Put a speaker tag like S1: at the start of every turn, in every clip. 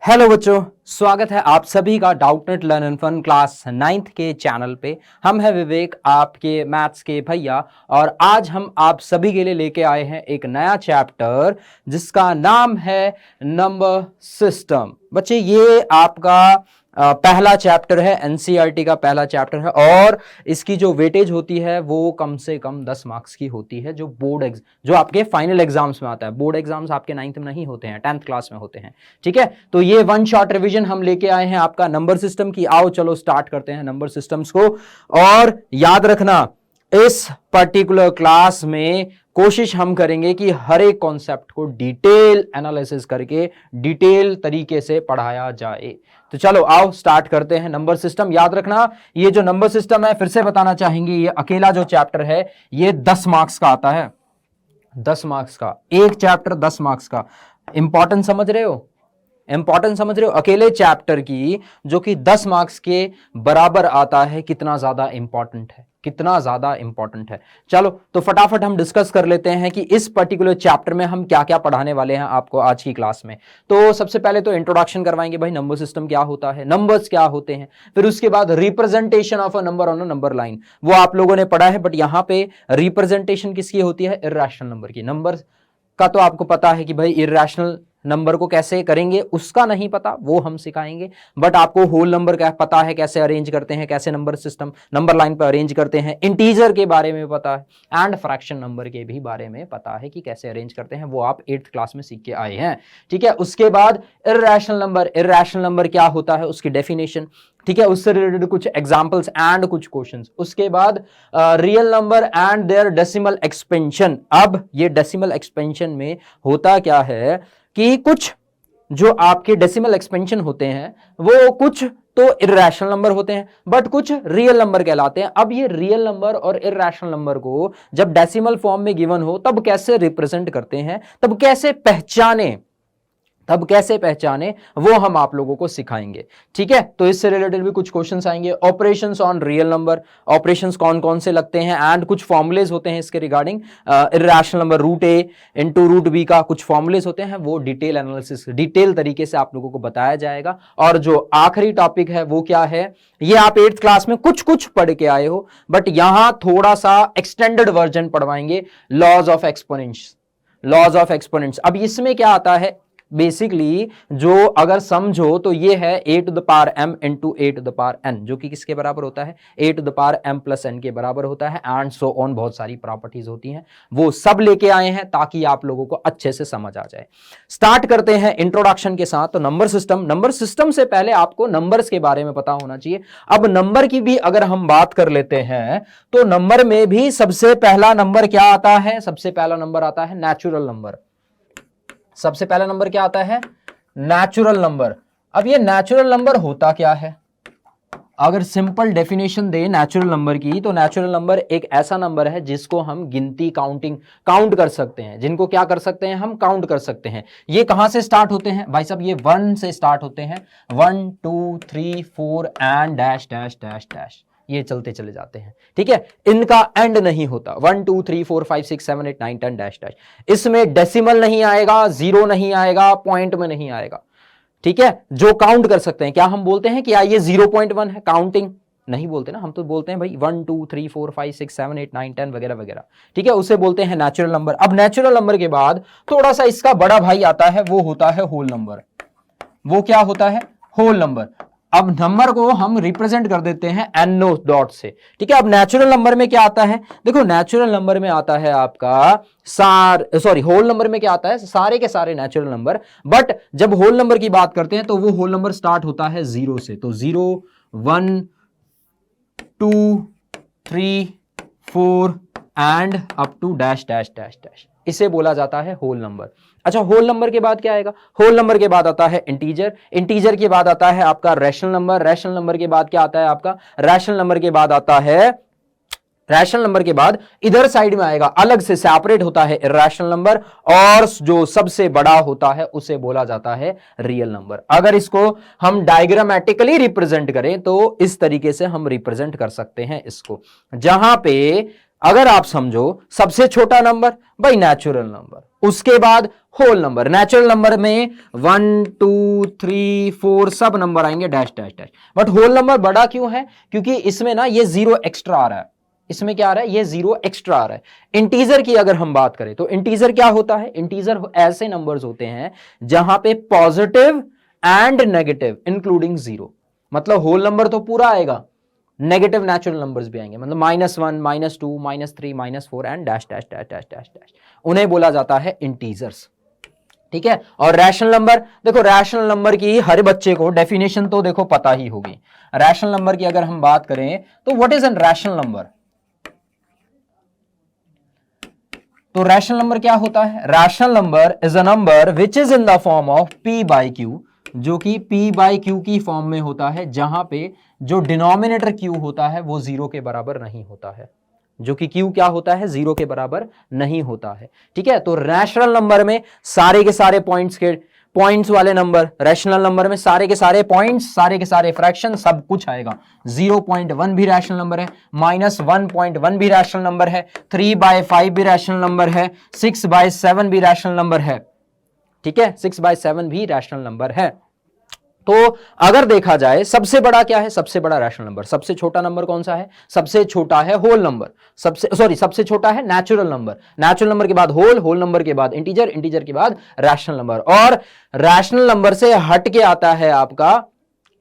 S1: Hello बच्चों, स्वागत है आप सभी का Doubtnut learn and fun class 9th के चैनल पे। हम हैं विवेक, आपके मैथ्स के भैया, और आज हम आप सभी के लिए लेके आए हैं एक नया चैप्टर जिसका नाम है नंबर सिस्टम। बच्चे ये आपका पहला चैप्टर है, एनसीईआरटी का पहला चैप्टर है, और इसकी जो वेटेज होती है वो कम से कम 10 मार्क्स की होती है, जो आपके फाइनल एग्जाम्स में आता है। बोर्ड एग्जाम्स आपके 9th में नहीं होते हैं, 10th क्लास में होते हैं। ठीक है, तो ये वन शॉट रिवीजन हम लेके आए हैं आपका नंबर सिस्टम की। आओ चलो स्टार्ट करते हैं नंबर सिस्टम्स को। और याद रखना, इस पर्टिकुलर क्लास में कोशिश हम करेंगे कि हर एक कॉन्सेप्ट को डिटेल एनालिसिस करके डिटेल तरीके से पढ़ाया जाए। तो चलो आओ स्टार्ट करते हैं नंबर सिस्टम। याद रखना, ये जो नंबर सिस्टम है, फिर से बताना चाहेंगे, ये अकेला जो चैप्टर है ये 10 मार्क्स का आता है। 10 मार्क्स का एक चैप्टर, 10 मार्क्स का। इंपॉर्टेंट समझ रहे हो? इंपॉर्टेंट समझ रहे हो? अकेले चैप्टर की जो कि 10 मार्क्स के बराबर आता है, कितना ज्यादा इंपॉर्टेंट है, कितना ज्यादा इंपॉर्टेंट है। चलो तो फटाफट हम डिस्कस कर लेते हैं कि इस पर्टिकुलर चैप्टर में हम क्या क्या पढ़ाने वाले हैं आपको आज की क्लास में। तो सबसे पहले तो इंट्रोडक्शन करवाएंगे, भाई नंबर सिस्टम क्या होता है, नंबर्स क्या होते हैं। फिर उसके बाद representation of a number on a number line, वो आप लोगों ने पढ़ा है, बट यहां पे रिप्रेजेंटेशन किसकी होती है? इर्रेशनल नंबर की। नंबर का तो आपको पता है कि भाई इर्रेशनल नंबर को कैसे करेंगे, उसका नहीं पता, वो हम सिखाएंगे। बट आपको होल नंबर का पता है, कैसे अरेंज करते हैं, कैसे नंबर सिस्टम नंबर लाइन पर अरेंज करते हैं। इंटीजर के बारे में पता है एंड फ्रैक्शन नंबर के भी बारे में पता है कि कैसे अरेंज करते हैं, वो आप 8th क्लास में सीख के आए हैं। ठीक है, उसके बाद इर्रेशनल नंबर, इर्रेशनल नंबर क्या होता है, उसकी डेफिनेशन। ठीक है, उससे रिलेटेड कुछ एग्जांपल्स एंड कुछ क्वेश्चंस। उसके बाद real number and their decimal expansion. अब ये डेसिमल एक्सपेंशन में होता क्या है कि कुछ जो आपके डेसिमल एक्सपेंशन होते हैं वो कुछ तो इर्रेशनल नंबर होते हैं, बट कुछ रियल नंबर कहलाते हैं। अब ये रियल नंबर और इर्रेशनल नंबर को जब डेसिमल फॉर्म में गिवन हो तब कैसे रिप्रेजेंट करते हैं, तब कैसे पहचाने, वो हम आप लोगों को सिखाएंगे। ठीक है, तो इससे रिलेटेड भी कुछ क्वेश्चंस आएंगे। Operations on real number, operations कौन कौन से लगते हैं एंड कुछ फॉर्मूलेज होते हैं इसके regarding. Irrational number root a into root B का कुछ फॉर्मूलेज होते हैं, वो डिटेल एनालिसिस डिटेल तरीके से आप लोगों को बताया जाएगा। और जो आखिरी टॉपिक है वो क्या है, ये आप 8th क्लास में कुछ कुछ पढ़ के आए हो, बट यहां थोड़ा सा एक्सटेंडेड वर्जन पढ़वाएंगे, laws of exponents. Laws of exponents, अब इसमें क्या आता है बेसिकली, जो अगर समझो तो ये है a to the power m into a to the power n, जो कि किसके बराबर होता है? a to the power m plus n के बराबर होता है, एंड सो ऑन। बहुत सारी प्रॉपर्टीज होती हैं, वो सब लेके आए हैं ताकि आप लोगों को अच्छे से समझ आ जाए। स्टार्ट करते हैं इंट्रोडक्शन के साथ। तो नंबर सिस्टम से पहले आपको नंबर्स के बारे में पता होना चाहिए। अब नंबर की भी अगर हम बात कर लेते हैं तो नंबर में भी सबसे पहला नंबर क्या आता है? सबसे पहला नंबर आता है नेचुरल नंबर। सबसे पहला नंबर क्या आता है? Natural number. अब ये नेचुरल नंबर होता क्या है? अगर सिंपल डेफिनेशन दे नेचुरल नंबर की, तो नेचुरल नंबर एक ऐसा नंबर है जिसको हम गिनती काउंट कर सकते हैं, जिनको क्या कर सकते हैं? हम काउंट कर सकते हैं। ये कहां से स्टार्ट होते हैं भाई साहब? ये 1 से स्टार्ट होते हैं, 1 2 3 4 and dash dash dash dash, ये चलते चले जाते हैं। ठीक है, इनका एंड नहीं होता। 1 2 3 4 5 6 7 8 9 10 डैश डैश, इसमें डेसिमल नहीं आएगा, जीरो नहीं आएगा, पॉइंट में नहीं आएगा। ठीक है, जो काउंट कर सकते हैं। क्या हम बोलते हैं कि ये 0.1 है? काउंटिंग नहीं बोलते ना, हम तो बोलते हैं भाई 1 2 3 4 5 6 7 8 9 10 वगैरह वगैरह। ठीक है, उसे बोलते हैं नेचुरल नंबर। अब नेचुरल नंबर के बाद थोड़ा सा इसका बड़ा भाई आता है, वो होता है होल नंबर। वो क्या होता है? Whole number. अब नंबर को हम रिप्रेजेंट कर देते हैं एनो डॉट से। ठीक है, अब नेचुरल नंबर में क्या आता है? देखो, नेचुरल नंबर में आता है आपका होल नंबर में क्या आता है? सारे के सारे नेचुरल नंबर। बट जब होल नंबर की बात करते हैं तो वो होल नंबर स्टार्ट होता है 0 से। तो 0 1 2 3 4 and up to dash dash dash dash, इसे बोला जाता है होल नंबर। अच्छा, होल नंबर के बाद क्या आएगा? होल नंबर के बाद आता है इंटीजर। इंटीजर के बाद आता है आपका रैशनल नंबर। रैशनल नंबर के बाद क्या आता है आपका? रैशनल नंबर के बाद आता है, रैशनल नंबर के बाद इधर साइड में आएगा, अलग से सेपरेट होता है इर्रेशनल नंबर, और जो सबसे बड़ा होता है उसे बोला जाता है रियल नंबर। अगर इसको हम डायग्रामेटिकली रिप्रेजेंट करें तो इस तरीके से हम रिप्रेजेंट कर सकते हैं इसको, जहां पे अगर आप समझो सबसे छोटा नंबर भाई नेचुरल नंबर, उसके बाद होल नंबर। नेचुरल नंबर में 1 2 3 4 सब नंबर आएंगे dash dash dash, but whole number बड़ा क्यों है? क्योंकि इसमें ना ये जीरो एक्स्ट्रा आ रहा है। इसमें क्या आ रहा है? ये जीरो एक्स्ट्रा आ रहा है। इंटीजर की अगर हम बात करें तो इंटीजर क्या होता है? इंटीजर ऐसे नंबर्स होते हैं जहां पे positive and negative including zero, मतलब होल नंबर तो पूरा आएगा, नेगेटिव नेचुरल नंबर्स भी आएंगे, मतलब -1 -2 -3 -4 and dash dash dash dash dash dash, उन्हें बोला जाता है इंटीजर्स। ठीक है। और रैशनल नंबर, देखो रैशनल नंबर की हर बच्चे को डेफिनेशन तो देखो पता ही होगी। रैशनल नंबर की अगर हम बात करें तो what is an rational number? तो रैशनल नंबर क्या होता है? Rational number is a number which is in the form of p by Q, जो कि p बाई क्यू की फॉर्म में होता है, जहां पे जो डिनोमिनेटर q होता है वो जीरो के बराबर नहीं होता है, जो कि q क्या होता है? जीरो के बराबर नहीं होता है। ठीक है। तो रैशनल नंबर में सारे के सारे पॉइंट्स वाले नंबर, रैशनल नंबर में सारे के सारे पॉइंट्स, सारे के सारे फ्रैक्शन, सब कुछ आएगा। 0.1 भी रैशनल नंबर है, -1.1 भी रैशनल नंबर है, 3/5 भी रैशनल नंबर है, 6/7 भी रैशनल नंबर है। ठीक है, 6/7 भी रैशनल नंबर है। तो अगर देखा जाए सबसे बड़ा क्या है? सबसे बड़ा रैशनल नंबर। सबसे छोटा नंबर कौन सा है? सबसे छोटा है होल नंबर। सबसे छोटा है नेचुरल नंबर। नेचुरल नंबर के बाद होल, होल नंबर के बाद इंटीजर, इंटीजर के बाद रैशनल नंबर, और रैशनल नंबर से हट के आता है आपका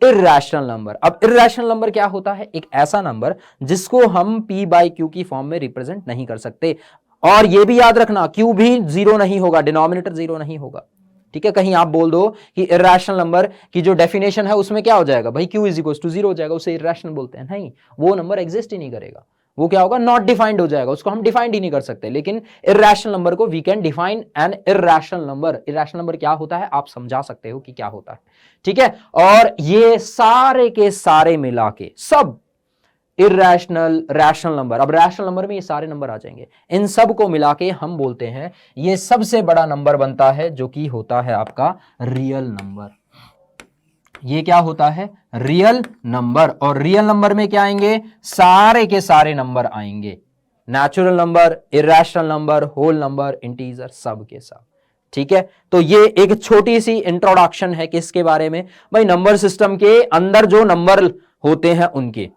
S1: इर्रेशनल नंबर। अब इर्रेशनल नंबर क्या होता है? एक ऐसा नंबर जिसको हम p बाई क्यू की फॉर्म में रिप्रेजेंट नहीं कर सकते। और यह भी याद रखना, क्यू भी जीरो नहीं होगा, डिनोमिनेटर जीरो नहीं होगा। ठीक है। कहीं आप बोल दो कि इर्रेशनल नंबर की जो डेफिनेशन है उसमें क्या हो जाएगा भाई? q is equal to zero हो जाएगा, उसे इर्रेशनल बोलते हैं। नहीं, वो नंबर एग्जिस्ट ही नहीं करेगा, वो क्या होगा? नॉट डिफाइंड हो जाएगा, उसको हम डिफाइंड ही नहीं कर सकते। लेकिन इर्रेशनल नंबर को we can define an irrational number. Irrational number क्या होता है आप समझा सकते हो कि क्या होता है। ठीक है। और ये सारे के सारे मिला के सब इर्रेशनल, रैशनल नंबर, अब रैशनल नंबर में ये सारे नंबर आ जाएंगे, इन सब को मिला के हम बोलते हैं ये सबसे बड़ा नंबर बनता है, जो कि होता है आपका रियल नंबर। ये क्या होता है? Real number. और रियल नंबर में क्या आएंगे? सारे के सारे नंबर आएंगे, natural number, irrational number, whole number, integer, सब के सब। ठीक है। तो ये एक छोटी सी इंट्रोडक्शन है किसके बारे में भाई? नंबर सिस्टम के अंदर जो नंबर होते हैं उनके।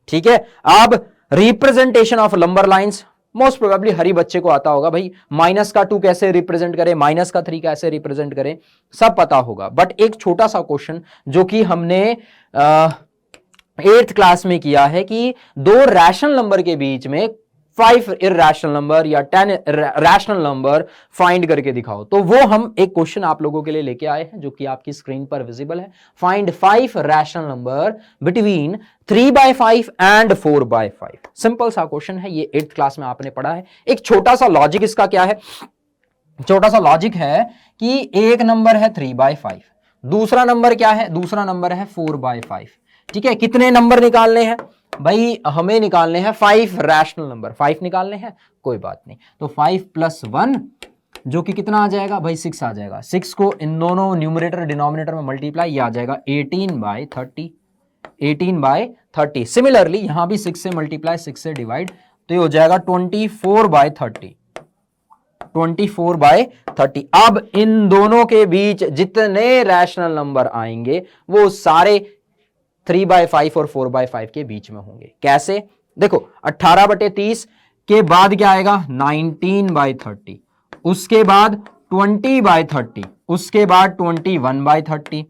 S1: ठीक है। अब representation of number lines most probably हर बच्चे को आता होगा भाई, -2 कैसे रिप्रेजेंट करें, -3 कैसे रिप्रेजेंट करें, सब पता होगा। बट एक छोटा सा क्वेश्चन जो कि हमने 8th क्लास में किया है कि दो रैशनल नंबर के बीच में 5 इर्रेशनल नंबर या 10 रैशनल नंबर फाइंड करके दिखाओ। तो वो हम एक क्वेश्चन आप लोगों के लिए लेके आए हैं, जो कि आपकी स्क्रीन पर विजिबल है। Find 5 rational number between 3/5 and 4/5। Simple सा क्वेश्चन है, ये 8th क्लास में आपने पढ़ा है। एक छोटा सा लॉजिक इसका क्या है? छोटा सा लॉजिक है कि एक नंबर है 3/5, दूसरा नंबर क्या है? दूसरा नंबर है 4/5। ठीक है। कितने नंबर निकालने हैं भाई? हमें निकालने हैं 5 रैशनल नंबर, 5 निकालने हैं, कोई बात नहीं। तो 5 + 1 जो कि कितना आ जाएगा भाई? 6 आ जाएगा। 6 को इन दोनों न्यूमरेटर डिनोमिनेटर में मल्टीप्लाई, ये आ जाएगा 18/30, 18/30। सिमिलरली यहां भी 6 से मल्टीप्लाई, 6 से डिवाइड, तो ये हो जाएगा 24/30, 24/30। अब इन दोनों के बीच जितने रैशनल नंबर आएंगे वो सारे 3/5 और 4/5 के बीच में होंगे। कैसे? देखो 18/30 के बाद क्या आएगा? 19/30, उसके बाद 20/30, उसके बाद 21/30,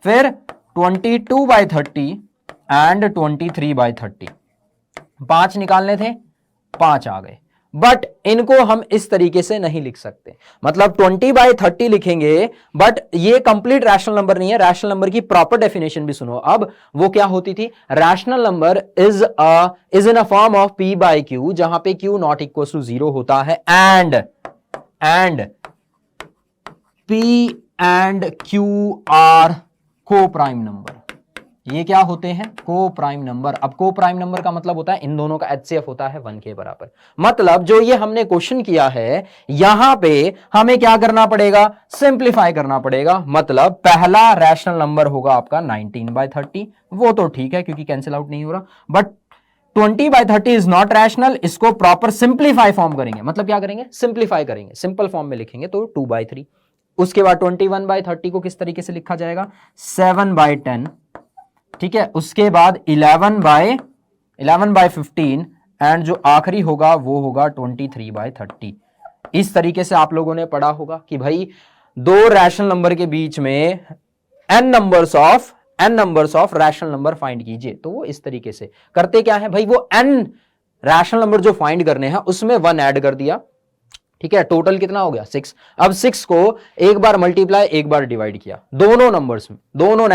S1: फिर 22/30 एंड 23/30। 5 निकालने थे, 5 आ गए। बट इनको हम इस तरीके से नहीं लिख सकते, मतलब 20/30 लिखेंगे, बट ये कंप्लीट रैशनल नंबर नहीं है। रैशनल नंबर की प्रॉपर डेफिनेशन भी सुनो। अब वो क्या होती थी? Rational number is in a form of p/q, जहां पे q नॉट इक्वल टू 0 होता है, and p and q are coprime number. ये क्या होते हैं? को प्राइम नंबर। अब को प्राइम नंबर का मतलब होता है इन दोनों का HCF होता है 1 के बराबर। मतलब जो ये हमने क्वेश्चन किया है, यहां पे हमें क्या करना पड़ेगा? सिंप्लीफाई करना पड़ेगा। मतलब पहला रैशनल नंबर होगा आपका 19/30, वो तो ठीक है क्योंकि कैंसिल आउट नहीं हो रहा, बट 20/30 इज नॉट रैशनल, इसको प्रॉपर सिंप्लीफाई फॉर्म करेंगे, मतलब क्या करेंगे, सिंप्लीफाई करेंगे, सिंपल फॉर्म में लिखेंगे तो 2/3। उसके बाद 21/30 को किस तरीके से लिखा जाएगा, 7/10, ठीक है। उसके बाद 11/15 एंड जो आखिरी होगा वो होगा 23/30। इस तरीके से आप लोगों ने पढ़ा होगा कि भाई दो रैशनल नंबर के बीच में n numbers of rational number find कीजिए। तो वो इस तरीके से करते क्या है भाई, वो n रैशनल नंबर जो फाइंड करने हैं उसमें 1 ऐड कर दिया, ठीक है। टोटल कितना हो गया 6। अब 6 को एक बार मल्टीप्लाई एक बार डिवाइड किया, दोनों नंबर्स में, दोनों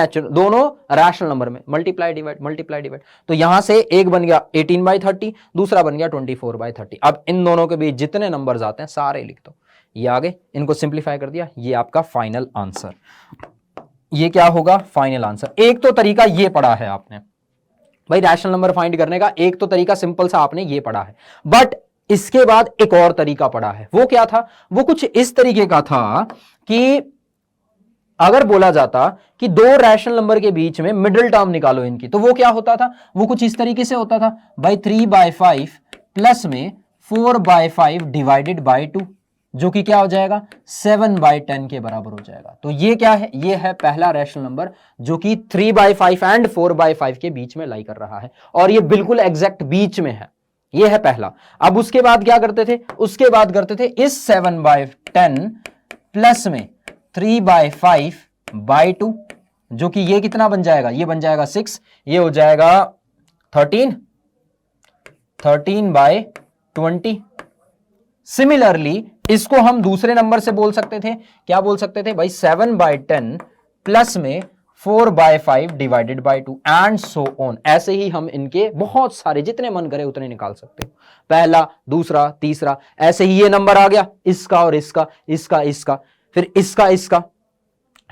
S1: रैशनल नंबर में मल्टीप्लाई डिवाइड। तो यहां से एक बन गया 18/30, दूसरा बन गया 24/30। अब इन दोनों के बीच जितने नंबर्स आते हैं सारे लिख दो, ये आगे इनको सिंप्लीफाई कर दिया, ये आपका फाइनल आंसर। ये क्या होगा, फाइनल आंसर। एक तो तरीका ये पढ़ा है आपने भाई रैशनल नंबर फाइंड करने का, एक तो तरीका सिंपल सा आपने ये पढ़ा है, बट इसके बाद एक और तरीका पढ़ा है। वो क्या था, वो कुछ इस तरीके का था कि अगर बोला जाता कि दो रैशनल नंबर के बीच में मिडिल टर्म निकालो इनकी, तो वो क्या होता था, वो कुछ इस तरीके से होता था भाई 3/5 प्लस में 4/5 डिवाइडेड बाई 2, जो कि क्या हो जाएगा 7/10 के बराबर हो जाएगा। तो ये क्या है, ये है पहला रैशनल नंबर जो कि 3/5 एंड 4/5 के बीच में लाई कर रहा है, और ये बिल्कुल एग्जैक्ट बीच में है, ये है पहला। अब उसके बाद क्या करते थे, उसके बाद करते थे इस 7/10 प्लस में 3/5/2, जो कि ये कितना बन जाएगा, ये बन जाएगा 6, ये हो जाएगा 13/20। सिमिलरली इसको हम दूसरे नंबर से बोल सकते थे, क्या बोल सकते थे भाई 7/10 प्लस में 4/5 divided by 2 and so on. ऐसे ही हम इनके बहुत सारे जितने मन करे उतने निकाल सकते हो, पहला दूसरा तीसरा, ऐसे ही ये नंबर आ गया, इसका और इसका, इसका इसका, फिर इसका,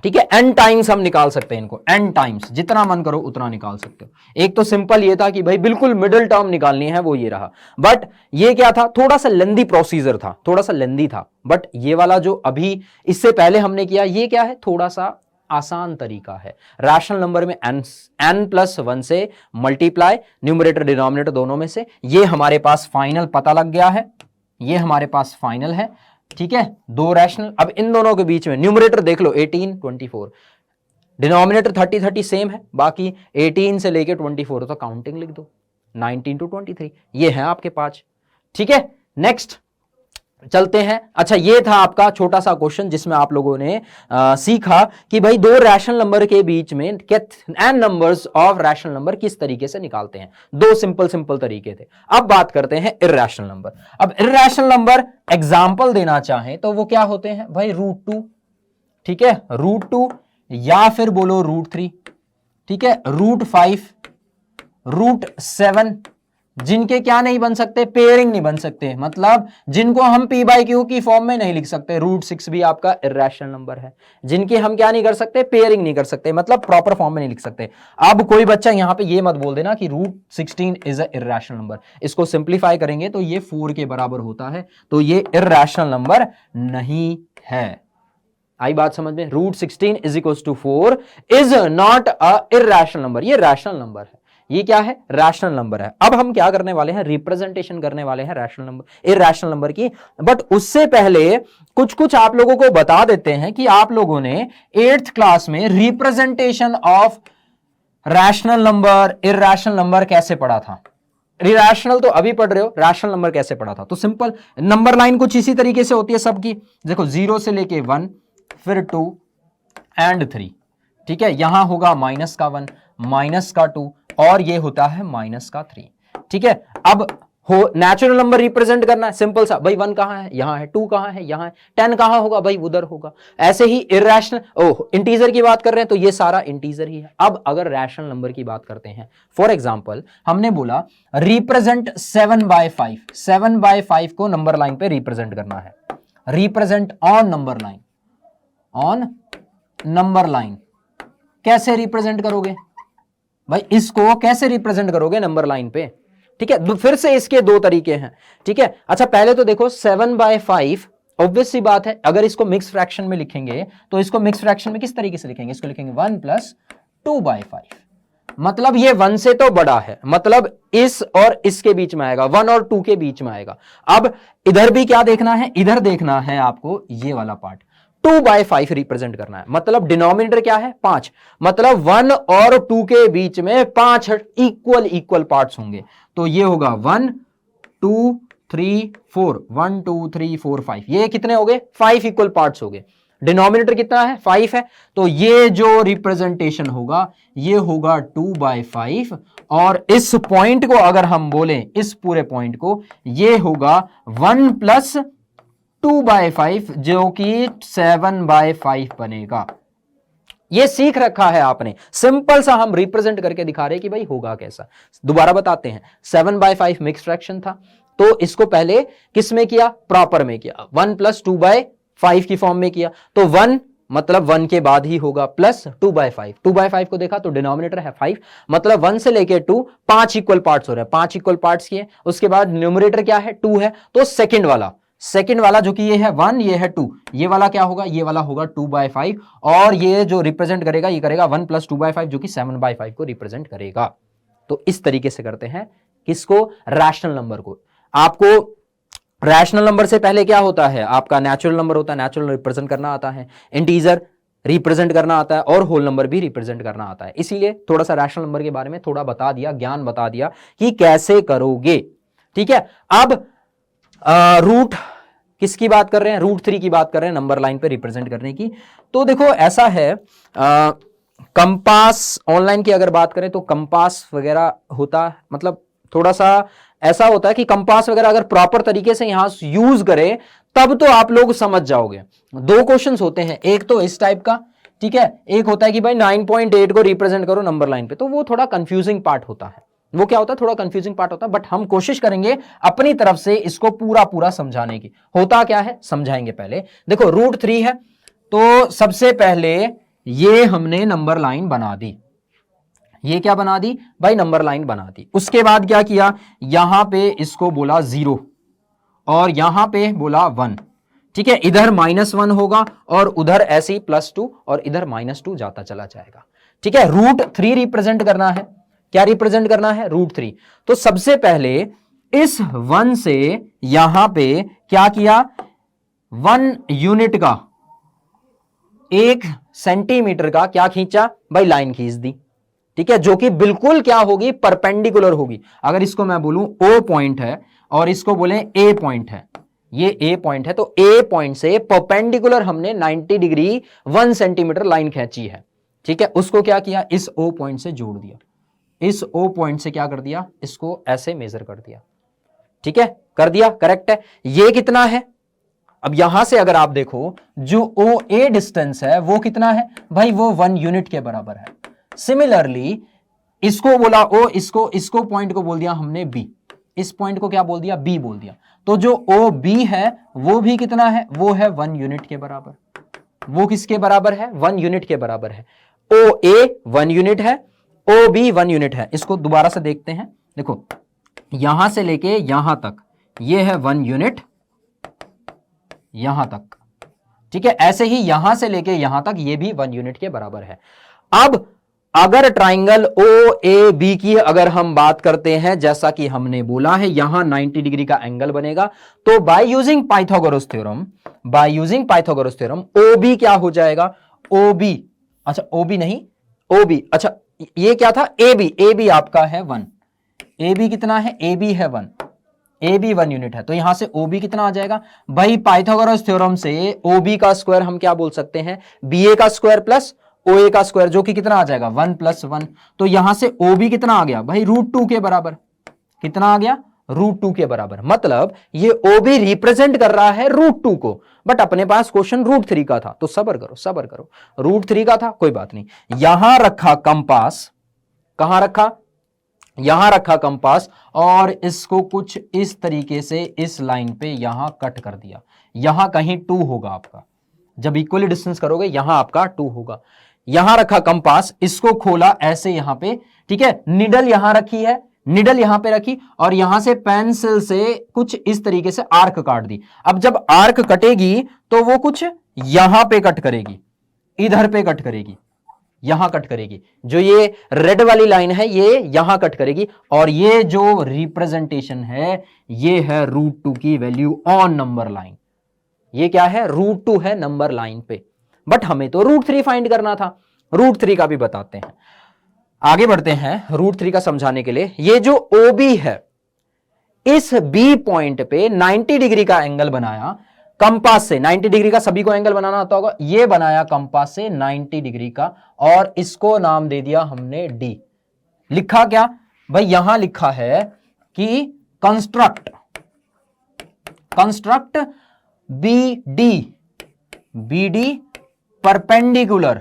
S1: ठीक है। n टाइम्स हम निकाल सकते हैं इनको, n टाइम्स, जितना मन करो उतना निकाल सकते हो। एक तो सिंपल ये था कि भाई बिल्कुल मिडिल टर्म निकालनी है, वो ये रहा, बट ये क्या था, थोड़ा सा लेंदी प्रोसीजर था, थोड़ा सा लेंदी था, बट ये वाला जो अभी इससे पहले हमने किया, ये क्या है, थोड़ा सा आसान तरीका है। रैशनल नंबर में n+1 से मल्टीप्लाई, न्यूमरेटर डिनोमिनेटर दोनों में से, ये हमारे पास फाइनल पता लग गया है, ये हमारे पास फाइनल है, ठीक है। दो रैशनल, अब इन दोनों के बीच में न्यूमरेटर देख लो 18 24, डिनोमिनेटर 30 सेम है, बाकी 18 से लेके 24 तो काउंटिंग लिख दो, 19 to 23, ये है आपके पास, ठीक है। नेक्स्ट चलते हैं। अच्छा, ये था आपका छोटा सा क्वेश्चन जिसमें आप लोगों ने सीखा कि भाई दो रैशनल नंबर के बीच में n numbers of rational number किस तरीके से निकालते हैं, दो सिंपल तरीके थे। अब बात करते हैं इर्रेशनल नंबर। अब इर्रेशनल नंबर एग्जांपल देना चाहें तो वो क्या होते हैं भाई, √2, ठीक है, √2 या फिर बोलो √3, ठीक है, √5, √7, जिनके क्या नहीं बन सकते, पेयरिंग नहीं बन सकते, मतलब जिनको हम p/q की फॉर्म में नहीं लिख सकते। √6 भी आपका इर्रेशनल नंबर है, जिनकी हम क्या नहीं कर सकते, पेयरिंग नहीं कर सकते, मतलब प्रॉपर फॉर्म में नहीं लिख सकते। अब कोई बच्चा यहां पे ये मत बोल देना कि √16 इज अ इर्रेशनल नंबर, इसको सिंप्लीफाई करेंगे तो ये 4 के बराबर होता है, तो ये इर्रेशनल नंबर नहीं है। आई बात समझ में, √16 = 4 is not a irrational number, ये रैशनल नंबर है, ये क्या है, रैशनल नंबर है। अब हम क्या करने वाले हैं, रिप्रेजेंटेशन करने वाले हैं रैशनल नंबर, इर्रेशनल नंबर की। बट उससे पहले कुछ आप लोगों को बता देते हैं कि आप लोगों ने 8th क्लास में representation of rational number, irrational number कैसे पढ़ा था। इर्रेशनल तो अभी पढ़ रहे हो, रैशनल नंबर कैसे पढ़ा था। तो सिंपल नंबर लाइन कुछ इसी तरीके से होती है सबकी, देखो 0 से लेके 1, फिर 2 एंड 3, ठीक है। यहां होगा -1, -2 और ये होता है -3, ठीक है। अब हो नेचुरल नंबर रिप्रेजेंट करना है, सिंपल सा भाई 1 कहां है, यहां है, 2 कहां है, यहां है, 10 कहां होगा भाई, उधर होगा। ऐसे ही इर्रेशनल इंटीजर की बात कर रहे हैं तो ये सारा इंटीजर ही है। अब अगर रैशनल नंबर की बात करते हैं, फॉर एग्जांपल हमने बोला रिप्रेजेंट 7/5, 7/5 को नंबर लाइन पे रिप्रेजेंट करना है, represent on number line, on number line कैसे रिप्रेजेंट करोगे भाई, इसको कैसे रिप्रेजेंट करोगे नंबर लाइन पे, ठीक है। फिर से इसके दो तरीके हैं, ठीक है। अच्छा पहले तो देखो 7/5, ऑब्वियस सी बात है, अगर इसको मिक्स फ्रैक्शन में लिखेंगे तो इसको मिक्स फ्रैक्शन में किस तरीके से लिखेंगे, इसको लिखेंगे 1 + 2/5, मतलब ये 1 से तो बड़ा है, मतलब इस और इसके बीच में आएगा, 1 और 2 के बीच में आएगा। अब इधर भी क्या देखना है, इधर देखना है आपको ये वाला पार्ट, 2/5 रिप्रेजेंट करना है, मतलब डिनोमिनेटर क्या है 5, मतलब 1 और 2 के बीच में 5 इक्वल पार्ट्स होंगे। तो ये होगा 1 2 3 4, 1 2 3 4 5, ये कितने हो गए 5 इक्वल पार्ट्स हो गए। डिनोमिनेटर कितना है 5 है, तो ये जो रिप्रेजेंटेशन होगा ये होगा 2/5, और इस पॉइंट को अगर हम बोलें, इस पूरे पॉइंट को, ये होगा 1 + 2/5 जो कि 7/5 बनेगा। ये सीख रखा है आपने, सिंपल सा हम रिप्रेजेंट करके दिखा रहे हैं कि भाई होगा कैसा। दोबारा बताते हैं, 7/5 मिक्स फ्रैक्शन था, तो इसको पहले किस में किया, प्रॉपर में किया, 1 + 2/5 की फॉर्म में किया, तो 1 मतलब 1 के बाद ही होगा, प्लस 2/5, 2/5 को देखा तो डिनोमिनेटर है 5, मतलब 1 से लेके 2, 5 इक्वल पार्ट्स हो रहे हैं, 5 इक्वल पार्ट्स किए, उसके बाद न्यूमरेटर क्या है 2 है, तो सेकंड वाला जो कि ये है 1, ये है 2, ये वाला क्या होगा, ये वाला होगा 2/5, और ये जो रिप्रेजेंट करेगा ये करेगा 1 + 2/5 जो कि 7/5 को रिप्रेजेंट करेगा। तो इस तरीके से करते हैं किसको, रैशनल नंबर को। आपको रैशनल नंबर से पहले क्या होता है, आपका नेचुरल नंबर होता है, नेचुरल रिप्रेजेंट करना आता है, इंटीजर रिप्रेजेंट करना आता है, और होल नंबर भी रिप्रेजेंट करना आता है। इसीलिए थोड़ा सा रैशनल नंबर के बारे में थोड़ा बता दिया, ज्ञान बता दिया कि कैसे करोगे। ठीक है, अब रूट किसकी बात कर रहे हैं, √3 की बात कर रहे हैं नंबर लाइन पे रिप्रेजेंट करने की। तो देखो ऐसा है, कंपास ऑनलाइन की अगर बात करें तो कंपास वगैरह होता, मतलब थोड़ा सा ऐसा होता है कि कंपास वगैरह अगर प्रॉपर तरीके से यहां यूज करें तब तो आप लोग समझ जाओगे। 2 क्वेश्चंस होते हैं, एक तो इस टाइप का, ठीक है, एक होता है कि भाई 9.8 को रिप्रेजेंट करो नंबर लाइन पे, तो वो थोड़ा कंफ्यूजिंग पार्ट होता है, वो क्या होता है, थोड़ा कंफ्यूजिंग पार्ट होता है, बट हम कोशिश करेंगे अपनी तरफ से इसको पूरा समझाने की। होता क्या है समझाएंगे। पहले देखो √3 है, तो सबसे पहले ये हमने नंबर लाइन बना दी, ये क्या बना दी भाई, नंबर लाइन बना दी। उसके बाद क्या किया, यहां पे इसको बोला 0 और यहां पे बोला 1, ठीक है, इधर -1 होगा और उधर ऐसे ही +2 और इधर -2 जाता चला जाएगा। ठीक है, √3 रिप्रेजेंट करना है, क्या रिप्रेजेंट करना है, √3। तो सबसे पहले इस 1 से यहां पे क्या किया, 1 यूनिट का 1 सेंटीमीटर का क्या खींचा भाई, लाइन खींच दी। ठीक है, जो कि बिल्कुल क्या होगी, परपेंडिकुलर होगी। अगर इसको मैं बोलूं O पॉइंट है और इसको बोले A पॉइंट है, ये A पॉइंट है, तो A पॉइंट से परपेंडिकुलर हमने 90 डिग्री 1 सेंटीमीटर लाइन खींची है। ठीक है, उसको क्या किया, इस O पॉइंट से जोड़ दिया, इस O पॉइंट से क्या कर दिया, इसको ऐसे मेजर कर दिया। ठीक है, कर दिया, करेक्ट है। ये कितना है, अब यहां से अगर आप देखो जो OA डिस्टेंस है वो कितना है भाई, वो 1 यूनिट के बराबर है। सिमिलरली इसको बोला O, इसको पॉइंट को बोल दिया हमने B, इस पॉइंट को क्या बोल दिया, B बोल दिया। तो जो OB है वो भी कितना है, वो है 1 यूनिट के बराबर। वो किसके बराबर है, 1 यूनिट के बराबर है। OA 1 यूनिट है, OB 1 यूनिट है। इसको दोबारा से देखते हैं, देखो यहां से लेके यहां तक ये है 1 यूनिट, यहां तक। ठीक है, ऐसे ही यहां से लेके यहां तक ये भी 1 यूनिट के बराबर है। अब अगर ट्राइंगल OAB की अगर हम बात करते हैं, जैसा कि हमने बोला है यहां 90 डिग्री का एंगल बनेगा, तो by using Pythagoras theorem OB क्या हो जाएगा, OB, अच्छा OB नहीं, OB, अच्छा ये क्या था, AB आपका है 1, AB कितना है, AB है 1, AB 1 यूनिट है, तो यहां से OB कितना आ जाएगा भाई, पाइथागोरस थ्योरम से OB का स्क्वायर हम क्या बोल सकते हैं, BA का स्क्वायर प्लस OA का स्क्वायर, जो कि कितना आ जाएगा 1 + 1। तो यहां से OB कितना आ गया भाई, √2 के बराबर। कितना आ गया, √2 के बराबर। मतलब ये OB रिप्रेजेंट कर रहा है √2 को, बट अपने पास क्वेश्चन √3 का था, तो सबर करो, √3 का था, कोई बात नहीं। यहां रखा कंपास, कहां रखा, यहां रखा कंपास, और इसको कुछ इस तरीके से इस लाइन पे यहां कट कर दिया। यहां कहीं 2 होगा आपका, जब इक्वली डिस्टेंस करोगे यहां आपका 2 होगा। यहां रखा कंपास, इसको खोला ऐसे यहां पे, ठीक है, निडल यहां रखी है, निडल यहां पे रखी, और यहां से पेंसिल से कुछ इस तरीके से आर्क काट दी। अब जब आर्क कटेगी तो वो कुछ यहां पे कट करेगी, इधर पे कट करेगी, यहां कट करेगी, जो ये रेड वाली लाइन है ये यहां कट करेगी, और ये जो रिप्रेजेंटेशन है ये है √2 की वैल्यू ऑन नंबर लाइन। ये क्या है? √2 है नंबर लाइन पे, बट हमें तो √3 फाइंड करना था। √3 का भी बताते हैं, आगे बढ़ते हैं √3 का समझाने के लिए। ये जो OB है, इस B पॉइंट पे 90 डिग्री का एंगल बनाया कंपास से। 90 डिग्री का सभी को एंगल बनाना आता होगा, ये बनाया कंपास से 90 डिग्री का, और इसको नाम दे दिया हमने D। लिखा क्या भाई? यहां लिखा है कि कंस्ट्रक्ट BD परपेंडिकुलर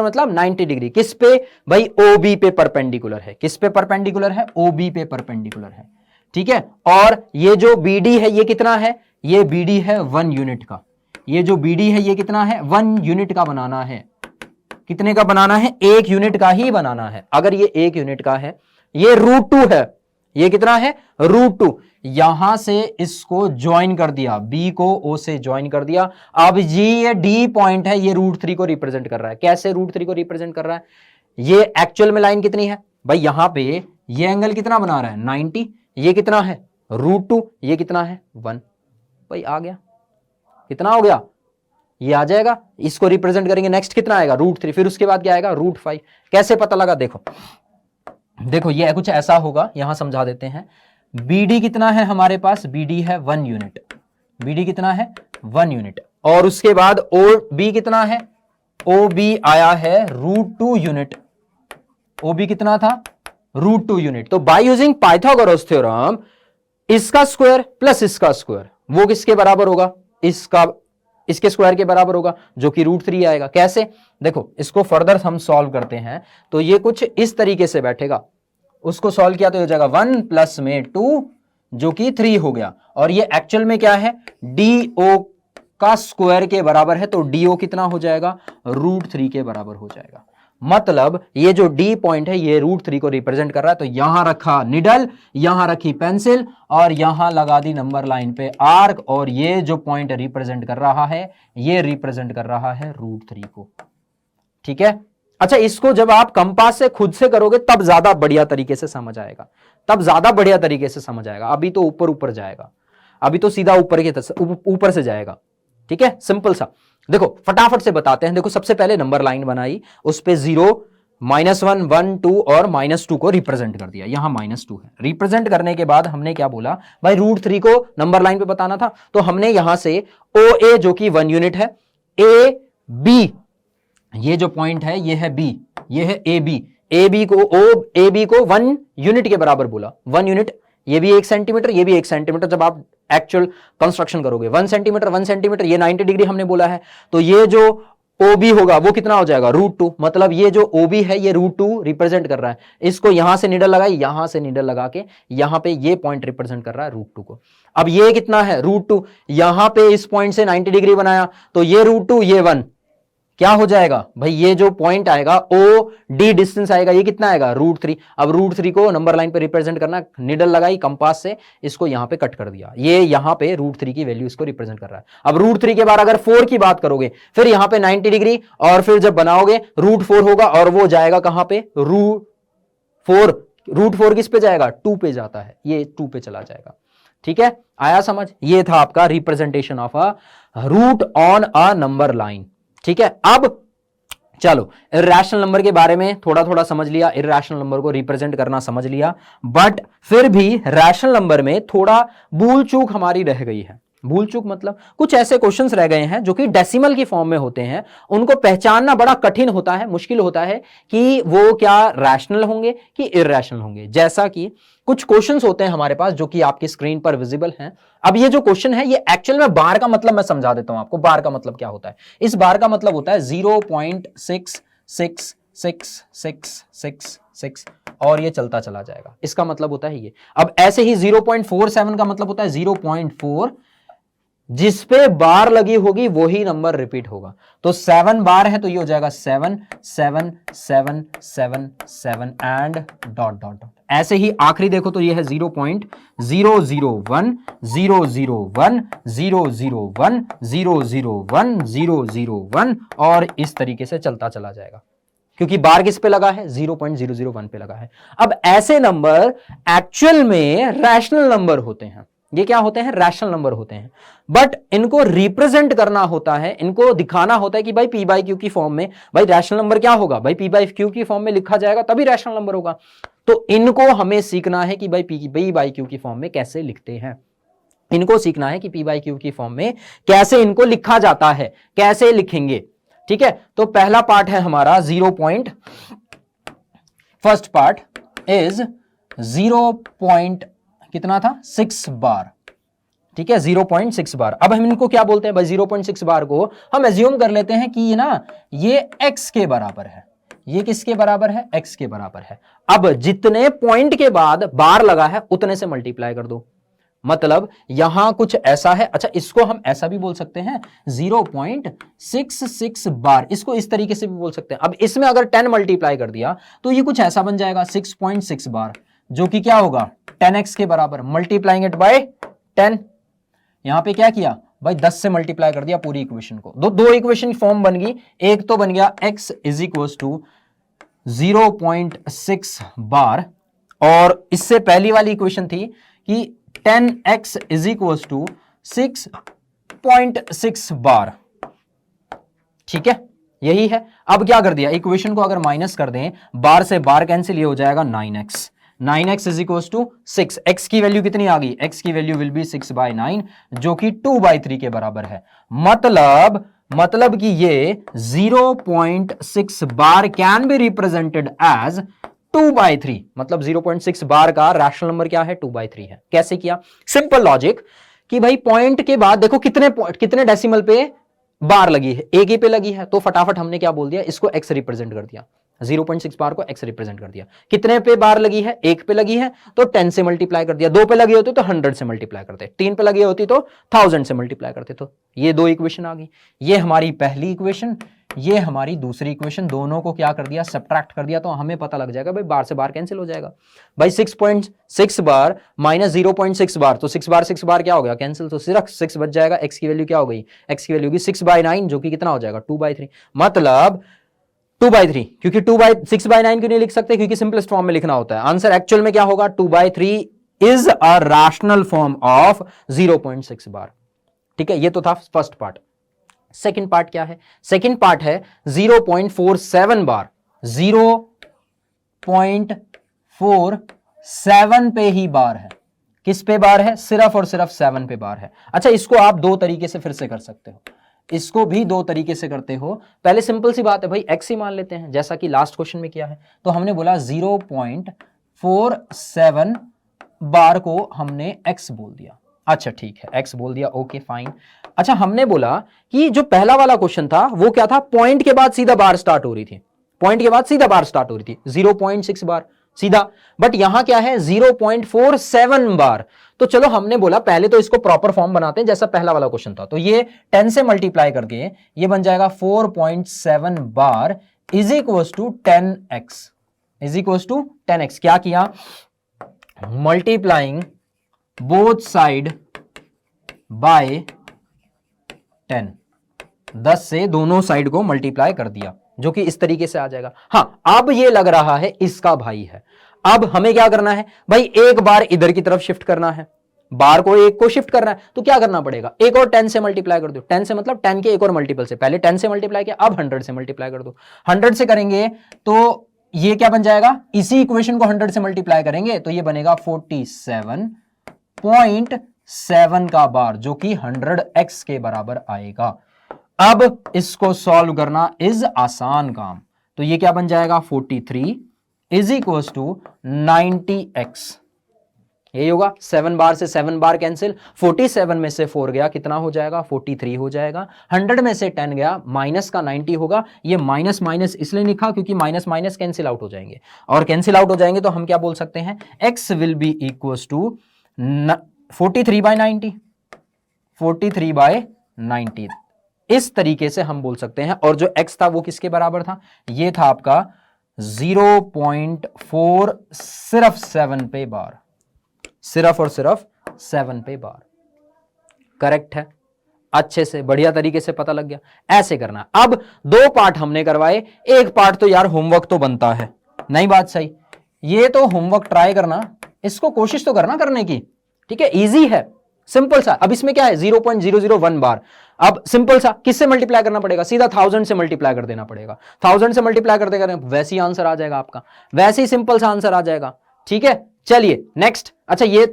S1: मतलब 90 डिग्री। किस पे भाई? OB पे परपेंडिकुलर है। किस पे परपेंडिकुलर है? OB पे परपेंडिकुलर है, ठीक है। और ये जो BD है ये कितना है? ये BD है 1 यूनिट का। ये जो BD है ये कितना है? 1 यूनिट का बनाना है। कितने का बनाना है? 1 यूनिट का ही बनाना है। अगर ये 1 यूनिट का है, ये √2 है, ये कितना है? √2। यहां से इसको ज्वाइन कर दिया, B को O से ज्वाइन कर दिया। अब ये D पॉइंट है, ये √3 को रिप्रेजेंट कर रहा है। कैसे √3 को रिप्रेजेंट कर रहा है? ये एक्चुअल में लाइन कितनी है भाई? यहां पे ये एंगल कितना बना रहा है? 90। ये कितना है? √2। ये कितना है? 1। भाई आ गया। कितना हो गया? ये आ जाएगा। इसको रिप्रेजेंट करेंगे, नेक्स्ट कितना आएगा? √3। फिर उसके बाद क्या आएगा? √5। कैसे पता लगा? देखो ये कुछ ऐसा होगा, यहां समझा देते हैं। BD कितना है हमारे पास? BD है 1 यूनिट। BD कितना है? 1 यूनिट। और उसके बाद OB कितना है? OB आया है √2 यूनिट। OB कितना था? √2 यूनिट। तो बाय यूजिंग पाइथागोरस थ्योरम, इसका स्क्वायर प्लस इसका स्क्वायर वो किसके बराबर होगा? इसके स्क्वायर के बराबर होगा, जो कि √3 आएगा। कैसे? देखो इसको फर्दर हम सॉल्व करते हैं तो ये कुछ इस तरीके से बैठेगा। उसको सॉल्व किया तो हो जाएगा 1 प्लस में 2 जो कि 3 हो गया, और ये एक्चुअल में क्या है? DO का स्क्वायर के बराबर है, तो DO कितना हो जाएगा? √3 के बराबर हो जाएगा। मतलब ये जो D पॉइंट है ये √3 को रिप्रेजेंट कर रहा है। तो यहां रखा निडल, यहां रखी पेंसिल, और यहां लगा दी नंबर लाइन पे आर्क, और ये जो पॉइंट रिप्रेजेंट कर रहा है ये रिप्रेजेंट कर रहा है √3 को, ठीक है। अच्छा, इसको जब आप कंपास से खुद से करोगे तब ज्यादा बढ़िया तरीके से समझ आएगा, अभी तो ऊपर ऊपर जाएगा, अभी तो सीधा ऊपर से जाएगा, ठीक है। सिंपल सा देखो फटाफट से बताते हैं। देखो सबसे पहले नंबर लाइन बनाई, उस पे 0, -1, 1, 2 और -2 को रिप्रेजेंट कर दिया। यहां -2 है। रिप्रेजेंट करने के बाद हमने क्या बोला भाई? √3 को नंबर लाइन पे बताना था, तो हमने यहां से OA जो कि 1 यूनिट है, AB ये जो पॉइंट है ये है B, ये है AB को 1 यूनिट के बराबर बोला। 1 यूनिट, ये भी 1 सेंटीमीटर, ये भी 1 सेंटीमीटर। जब आप एक्चुअल कंस्ट्रक्शन करोगे 1 सेंटीमीटर, ये 90 डिग्री हमने बोला है, तो ये जो OB होगा वो कितना हो जाएगा? √2। मतलब ये जो OB है ये √2 रिप्रेजेंट कर रहा है। इसको यहां से नीडल लगाई, यहां से नीडल लगा के यहां पे ये पॉइंट रिप्रेजेंट कर रहा है √2 को। अब ये कितना है? √2। यहां पे इस पॉइंट से 90 डिग्री बनाया, तो ये √2 ये 1 क्या हो जाएगा भाई? ये जो पॉइंट आएगा OD डिस्टेंस आएगा, ये कितना आएगा? √3। अब √3 को नंबर लाइन पे रिप्रेजेंट करना, निडल लगाई कंपास से, इसको यहां पे कट कर दिया। ये यहां पे √3 की वैल्यू इसको रिप्रेजेंट कर रहा है। अब √3 के बाद अगर 4 की बात करोगे, फिर यहां पे 90 डिग्री, और फिर जब बनाओगे √4 होगा, और वो जाएगा कहां पे? √4 किस पे जाएगा? 2 पे जाता है, ये 2 पे चला जाएगा, ठीक है। आया समझ? ये था आपका representation of a root on a number line, ठीक है। अब चलो इर्रेशनल नंबर के बारे में थोड़ा थोड़ा समझ लिया, इर्रेशनल नंबर को रिप्रेजेंट करना समझ लिया, बट फिर भी रैशनल नंबर में थोड़ा भूल चूक हमारी रह गई है। भूल चूक मतलब कुछ ऐसे क्वेश्चंस रह गए हैं जो कि डेसिमल की फॉर्म में होते हैं, उनको पहचानना बड़ा कठिन होता है, मुश्किल होता है कि वो क्या रैशनल होंगे कि इर्रेशनल होंगे। जैसा कि कुछ क्वेश्चंस होते हैं हमारे पास जो कि आपकी स्क्रीन पर विजिबल हैं। अब ये जो क्वेश्चन है ये एक्चुअल में बार का मतलब मैं समझा देता हूं आपको। बार का मतलब क्या होता है? इस बार का मतलब होता है 0.666666 और ये चलता चला जाएगा, इसका मतलब होता है ये। अब ऐसे ही 0.47 का मतलब होता है 0.4, जिस पे बार लगी होगी वही नंबर रिपीट होगा। तो 7 बार है तो ये हो जाएगा 7 7 7 7 7 एंड डॉट डॉट डॉट। ऐसे ही आखिरी देखो तो ये है 0.001 001 001 001 001 001 और इस तरीके से चलता चला जाएगा। क्योंकि बार किस पे लगा है, 0.001 पे लगा है। अब ऐसे नंबर एक्चुअल में रैशनल नंबर होते हैं, ये क्या होते हैं, रैशनल नंबर होते हैं, बट इनको रिप्रेजेंट करना होता है, इनको दिखाना होता है कि भाई पी बाई क्यू की फॉर्म में, भाई रैशनल नंबर क्या होगा, भाई पी बाई क्यू की फॉर्म में लिखा जाएगा तभी रैशनल नंबर होगा। तो इनको हमें सीखना है कि भाई पी बाई क्यू की फॉर्म में कैसे लिखते हैं, इनको सीखना है कि पी बाई क्यू की फॉर्म में कैसे इनको लिखा जाता है, कैसे लिखेंगे। ठीक है, तो पहला पार्ट है हमारा फर्स्ट पार्ट इज 0. कितना था, 6 बार। ठीक है, 0.6 बार। अब हम इनको क्या बोलते हैं भाई, 0.6 बार को हम एज्यूम कर लेते हैं कि ये x के बराबर है। ये किसके बराबर है, x के बराबर है। अब जितने पॉइंट के बाद बार लगा है उतने से मल्टीप्लाई कर दो, मतलब यहां कुछ ऐसा है। अच्छा, इसको हम ऐसा भी बोल सकते हैं 0.66 बार, इसको इस तरीके से भी बोल सकते हैं। अब इसमें अगर 10 मल्टीप्लाई कर दिया तो ये कुछ ऐसा बन जाएगा 6.6 बार, जो कि क्या होगा 10x के बराबर। मल्टीप्लाइंग इट बाय 10, यहां पे क्या किया भाई 10 से मल्टीप्लाई कर दिया पूरी इक्वेशन को। दो इक्वेशन फॉर्म बन गई, एक तो बन गया x इज इक्वल टू 0.6 बार, और इससे पहली वाली इक्वेशन थी कि 10x इज इक्वल टू 6.6 बार। ठीक है, यही है। अब क्या कर दिया, इक्वेशन को अगर माइनस कर दें, बार से बार कैंसिल, ये हो जाएगा 9x is equal to 6। x की वैल्यू कितनी आ गई, x की वैल्यू विल बी 6/9, जो कि 2/3 के बराबर है। मतलब कि ये 0.6 बार कैन बी रिप्रेजेंटेड एज 2/3, मतलब 0.6 बार का रैशनल नंबर क्या है, 2/3 है। कैसे किया, सिंपल लॉजिक कि भाई पॉइंट के बाद देखो कितने डेसिमल पे बार लगी है, एक ही पे लगी है, तो फटाफट हमने क्या बोल दिया, इसको x रिप्रेजेंट कर दिया, 0.6 बार को x रिप्रेजेंट कर दिया। कितने पे बार लगी है, एक पे लगी है तो 10 से मल्टीप्लाई कर दिया, 2 पे लगी होती तो 100 से मल्टीप्लाई करते, 3 पे लगी होती तो 1000 से मल्टीप्लाई करते। तो ये दो इक्वेशन आ गई, ये हमारी पहली इक्वेशन, ये हमारी दूसरी इक्वेशन। दोनों को क्या कर दिया, सब्ट्रैक्ट कर दिया, तो हमें पता लग जाएगा भाई बार से बार कैंसिल हो जाएगा। भाई 6.6 बार माइनस 0.6 बार, तो 6 बार क्या हो गया, कैंसिल, तो सिर्फ 6 बच जाएगा। x की वैल्यू क्या हो गई, x की वैल्यू होगी 6/9, जो कि कितना हो जाएगा 2/3, मतलब 2/3। क्योंकि 6/9 क्यों नहीं लिख सकते, क्योंकि सिंपलेस्ट फॉर्म में लिखना होता है। आंसर एक्चुअल में क्या होगा, 2/3 is a rational form of 0.6 बार। ठीक है, ये तो था फर्स्ट पार्ट। सेकंड पार्ट क्या है, सेकंड पार्ट है 0.47 बार। 0.47 पे ही बार है, किस पे बार है, सिर्फ और सिर्फ 7 पे बार है। अच्छा, इसको आप दो तरीके से फिर से कर सकते हो, इसको भी दो तरीके से करते हो। पहले सिंपल सी बात है भाई, x ही मान लेते हैं, जैसा कि लास्ट क्वेश्चन में किया है। तो हमने बोला 0.47 बार को हमने x बोल दिया। अच्छा ठीक है, x बोल दिया, ओके फाइन। अच्छा, हमने बोला कि जो पहला वाला क्वेश्चन था वो क्या था, पॉइंट के बाद सीधा बार स्टार्ट हो रही थी, पॉइंट के बाद सीधा बार स्टार्ट हो रही थी, 0.6 बार सीधा। बट यहां क्या है 0.47 बार। तो चलो हमने बोला पहले तो इसको प्रॉपर फॉर्म बनाते हैं जैसा पहला वाला क्वेश्चन था। तो ये 10 से मल्टीप्लाई करके ये बन जाएगा 4.7 bar is equal to 10x, is equal to 10x। क्या किया, मल्टीप्लाइंग बोथ साइड बाय 10, 10 से दोनों साइड को मल्टीप्लाई कर दिया, जो कि इस तरीके से आ जाएगा। हां, अब ये लग रहा है इसका भाई है। अब हमें क्या करना है भाई, एक बार इधर की तरफ शिफ्ट करना है, बार को एक को शिफ्ट करना है, तो क्या करना पड़ेगा, एक और 10 से मल्टीप्लाई कर दो। 10 से मतलब 10 के एक और मल्टीपल से, पहले 10 से मल्टीप्लाई किया, अब 100 से मल्टीप्लाई कर दो। 100 से करेंगे तो ये क्या बन जाएगा, इसी इक्वेशन को 100 से मल्टीप्लाई करेंगे तो ये बनेगा 47.7 का बार, जो कि 100x के बराबर आएगा। अब इसको सॉल्व करना इज आसान काम। तो ये क्या बन जाएगा, 43 इज इक्वल टू 90x। यही होगा, 7 बार से 7 बार कैंसिल, 47 में से 4 गया, कितना हो जाएगा 43 हो जाएगा। 100 में से 10 गया, माइनस का 90 होगा। ये माइनस माइनस इसलिए लिखा क्योंकि माइनस माइनस कैंसिल आउट हो जाएंगे, और कैंसिल आउट हो जाएंगे तो हम क्या बोल सकते हैं, x will be equal to 43/90, 43/90 इस तरीके से हम बोल सकते हैं। और जो x था वो किसके बराबर था, ये था आपका 0.4 सिर्फ 7 पे बार, सिर्फ और सिर्फ 7 पे बार। करेक्ट है। अच्छे से बढ़िया तरीके से पता लग गया, ऐसे करना। अब 2 पार्ट हमने करवाए, एक पार्ट तो यार होमवर्क तो बनता है, नहीं बात सही, ये तो होमवर्क ट्राई करना, इसको कोशिश तो करना करने की, ठीक है, इजी है, सिंपल सा। अब इसमें क्या है 0.001 बार, अब सिंपल सा किससे मल्टीप्लाई करना पड़ेगा, सीधा 1000 से मल्टीप्लाई कर देना पड़ेगा, 1000 से मल्टीप्लाई करते करें वैसे ही आंसर आ जाएगा आपका, वैसे ही सिंपल सा आंसर आ जाएगा, ठीक है। चलिए नेक्स्ट, अच्छा ये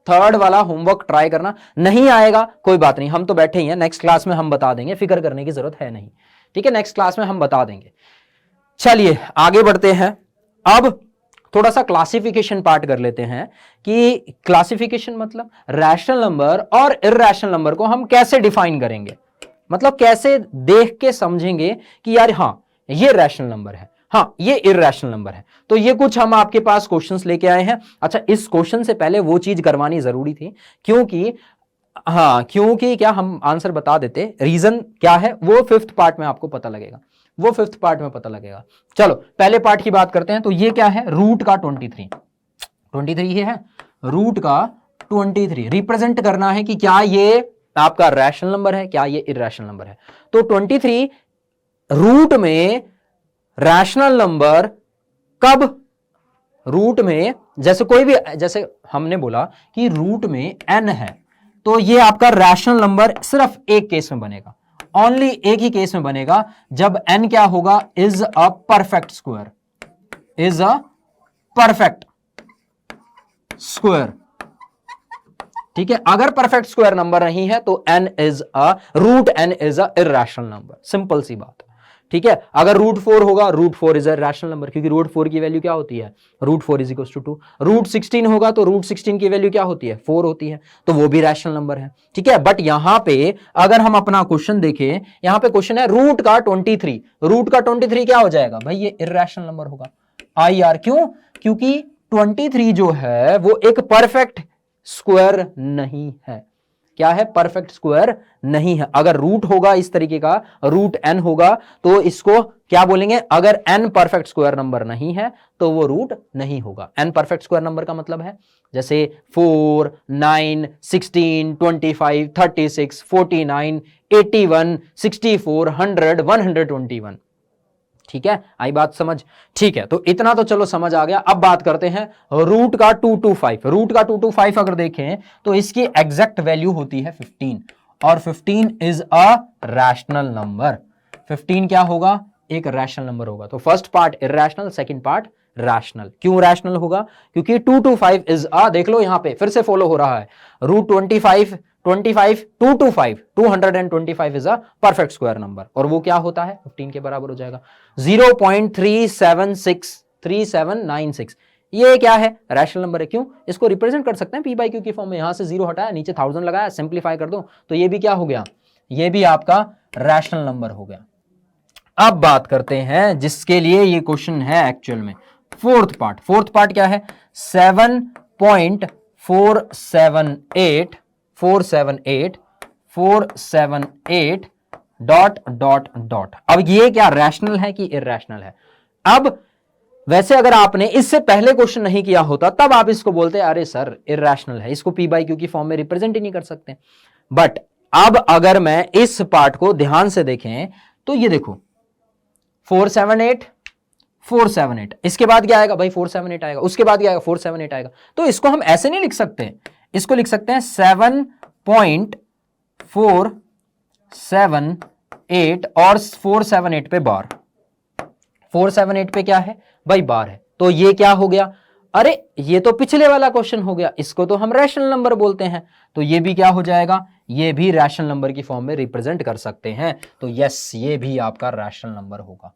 S1: थर्ड वाला होमवर्क ट्राई करना, नहीं आएगा कोई बात नहीं, हम तो बैठे ही हैं, नेक्स्ट क्लास में हम बता देंगे, फिक्र करने की जरूरत है नहीं, ठीक है, नेक्स्ट क्लास में हम बता देंगे। चलिए आगे बढ़ते हैं, अब थोड़ा सा क्लासिफिकेशन पार्ट कर लेते हैं कि क्लासिफिकेशन मतलब रैशनल नंबर और इर्रेशनल नंबर को हम कैसे डिफाइन करेंगे, मतलब कैसे देख के समझेंगे कि यार हाँ ये रैशनल नंबर है, हाँ ये इर्रेशनल नंबर है। तो ये कुछ हम आपके पास क्वेश्चंस लेके आए हैं। अच्छा इस क्वेश्चन से पहले वो चीज करवानी जरूरी थी, क्योंकि क्या हम आंसर बता देते, रीजन क्या है वो 5th पार्ट में आपको पता लगेगा, वो 5th पार्ट में पता लगेगा। चलो पहले पार्ट की बात करते हैं, तो ये क्या है, रूट का 23 ये है, रूट का 23 रिप्रेजेंट करना है कि क्या ये आपका रैशनल नंबर है, क्या ये इर्रेशनल नंबर है। तो 23 रूट में रैशनल नंबर कब, रूट में जैसे कोई भी, जैसे हमने बोला कि रूट में n है, तो ये आपका रैशनल नंबर सिर्फ एक केस में बनेगा, ओनली एक ही केस में बनेगा, जब n क्या होगा, is a perfect square, is a perfect square, ठीक है। अगर परफेक्ट स्क्वायर नंबर नहीं है तो n is a root n is a irrational number, simple सी बात, ठीक है। अगर रूट 4 होगा, root 4 is a rational number, क्योंकि रूट 4 की वैल्यू क्या होती है, root 4 is equal to 2। Root 16 होगा तो रूट 16 की वैल्यू क्या होती है, 4 होती है, तो वो भी रैशनल नंबर है, ठीक है। बट यहां पे अगर हम अपना क्वेश्चन देखें, यहां पे क्वेश्चन है रूट का 23, रूट का 23 क्या हो जाएगा भाई, ये इर्रेशनल नंबर होगा। IR क्यों, क्योंकि 23 जो है वो एक परफेक्ट स्क्वायर नहीं है, क्या है, परफेक्ट स्क्वायर नहीं है। अगर रूट होगा इस तरीके का, रूट n होगा, तो इसको क्या बोलेंगे, अगर n परफेक्ट स्क्वायर नंबर नहीं है तो वो रूट नहीं होगा। n परफेक्ट स्क्वायर नंबर का मतलब है जैसे 4, 9, 16, 25, 36, 49, 81, 64, 100, 121, ठीक है, आई बात समझ, ठीक है। तो इतना तो चलो समझ आ गया। अब बात करते हैं रूट का 225, रूट का 225 अगर देखें तो इसकी एग्जैक्ट वैल्यू होती है 15, और 15 इज अ रैशनल नंबर, 15 क्या होगा, एक रैशनल नंबर होगा। तो first part irrational, second part rational. क्यों रैशनल होगा, क्योंकि 225 इज अ, देख लो यहां पे फिर से फॉलो हो रहा है, root 25 225 225 is a perfect square number, और वो क्या होता है 15 के बराबर हो जाएगा, 0.3796, ये क्या है, रैशनल नंबर है। क्यों, इसको रिप्रेजेंट कर सकते हैं p बाई क्यू की फॉर्म में, यहां से 0 हटाया, नीचे 1000 लगाया, सिंप्लीफाई कर दो तो ये भी क्या हो गया, ये भी आपका रैशनल नंबर हो गया। अब बात करते हैं जिसके लिए ये क्वेश्चन है एक्चुअल में, फोर्थ पार्ट क्या है, 7.478 डॉट डॉट डॉट। अब ये क्या रैशनल है कि इर्रेशनल है। अब वैसे अगर आपने इससे पहले क्वेश्चन नहीं किया होता तब आप इसको बोलते अरे सर इर्रेशनल है, इसको p बाई क्यू की फॉर्म में रिप्रेजेंट ही नहीं कर सकते। बट अब अगर मैं इस पार्ट को ध्यान से देखें तो ये देखो 478, इसके बाद क्या आएगा भाई 478 आएगा, उसके बाद क्या आएगा 478 आएगा। तो इसको हम ऐसे नहीं लिख सकते, इसको लिख सकते हैं 7.478 और 478 पे बार, 478 पे क्या है भाई बार है, तो ये क्या हो गया, अरे ये तो पिछले वाला क्वेश्चन हो गया, इसको तो हम रैशनल नंबर बोलते हैं, तो ये भी क्या हो जाएगा, ये भी रैशनल नंबर की फॉर्म में रिप्रेजेंट कर सकते हैं। तो यस ये भी आपका रैशनल नंबर होगा,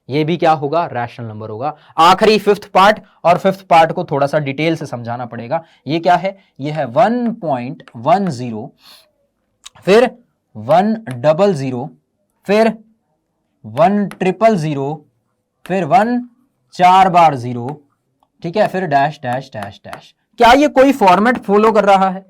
S1: ये भी क्या होगा, रैशनल नंबर होगा। आखिरी फिफ्थ पार्ट, और फिफ्थ पार्ट को थोड़ा सा डिटेल से समझाना पड़ेगा। ये क्या है, ये है 1.10, फिर 100, फिर 1000, फिर 1 4 बार 0, ठीक है, फिर डैश डैश डैश डैश। क्या ये कोई फॉर्मेट फॉलो कर रहा है,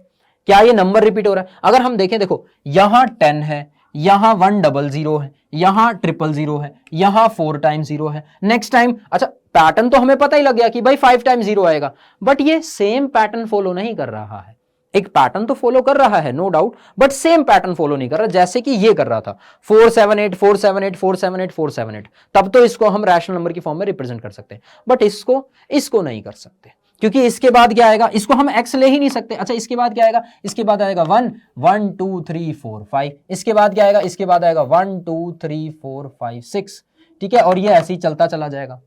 S1: क्या ये नंबर रिपीट हो रहा है? अगर हम देखें, देखो यहां 10 है, यहां 100 है, यहां 000 है, यहां 4 टाइम 0 है, नेक्स्ट टाइम, अच्छा पैटर्न तो हमें पता ही लग गया कि भाई 5 टाइम 0 आएगा, बट ये सेम पैटर्न फॉलो नहीं कर रहा है। एक पैटर्न तो फॉलो कर रहा है no doubt, but same pattern follow नहीं कर रहा जैसे कि ये कर रहा था 478 478 478 478, तब तो इसको हम रैशनल नंबर की फॉर्म में रिप्रेजेंट कर सकते हैं, बट इसको नहीं कर सकते, क्योंकि इसके बाद क्या आएगा, इसको हम x ले ही नहीं सकते। अच्छा इसके बाद क्या आएगा, इसके बाद आएगा 1 1 2 3 4 5, इसके बाद क्या आएगा, इसके बाद आएगा 1 2 3 4 5 6, ठीक है, और ये ऐसे ही चलता चला जाएगा,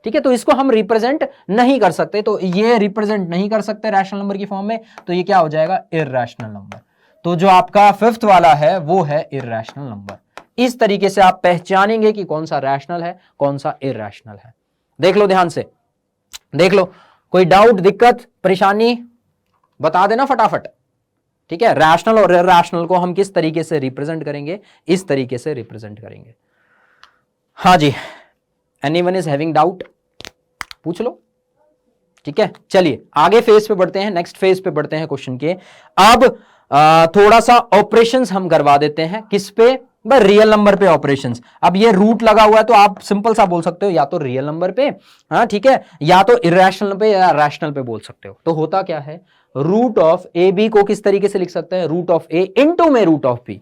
S1: ठीक है। तो इसको हम रिप्रेजेंट नहीं कर सकते, तो ये रिप्रेजेंट नहीं कर सकते रैशनल नंबर की फॉर्म में, तो ये क्या हो जाएगा, इर्रेशनल नंबर। तो जो आपका फिफ्थ वाला है वो है इर्रेशनल नंबर। इस तरीके से आप पहचानेंगे कि कौन सा रैशनल है कौन सा इर्रेशनल है। देख लो ध्यान से, देख लो, कोई डाउट दिक्कत परेशानी बता देना फटाफट, ठीक है। रैशनल और इर्रेशनल को हम किस तरीके से रिप्रेजेंट करेंगे, इस तरीके से रिप्रेजेंट करेंगे। हाँ जी, एनीवन इज हैविंग डाउट, पूछ लो, ठीक है। चलिए आगे फेज पे बढ़ते हैं, नेक्स्ट फेज पे बढ़ते हैं क्वेश्चन के। अब थोड़ा सा ऑपरेशंस हम करवा देते हैं, किस पे, भाई रियल नंबर पे ऑपरेशंस। अब ये रूट लगा हुआ है तो आप सिंपल सा बोल सकते हो या तो रियल नंबर पे, हाँ ठीक है, या तो इर्रेशनल पे या रैशनल पे बोल सकते हो। तो होता क्या है, रूट ऑफ ए बी को किस तरीके से लिख सकते हैं, रूट ऑफ ए इंटू में रूट ऑफ बी,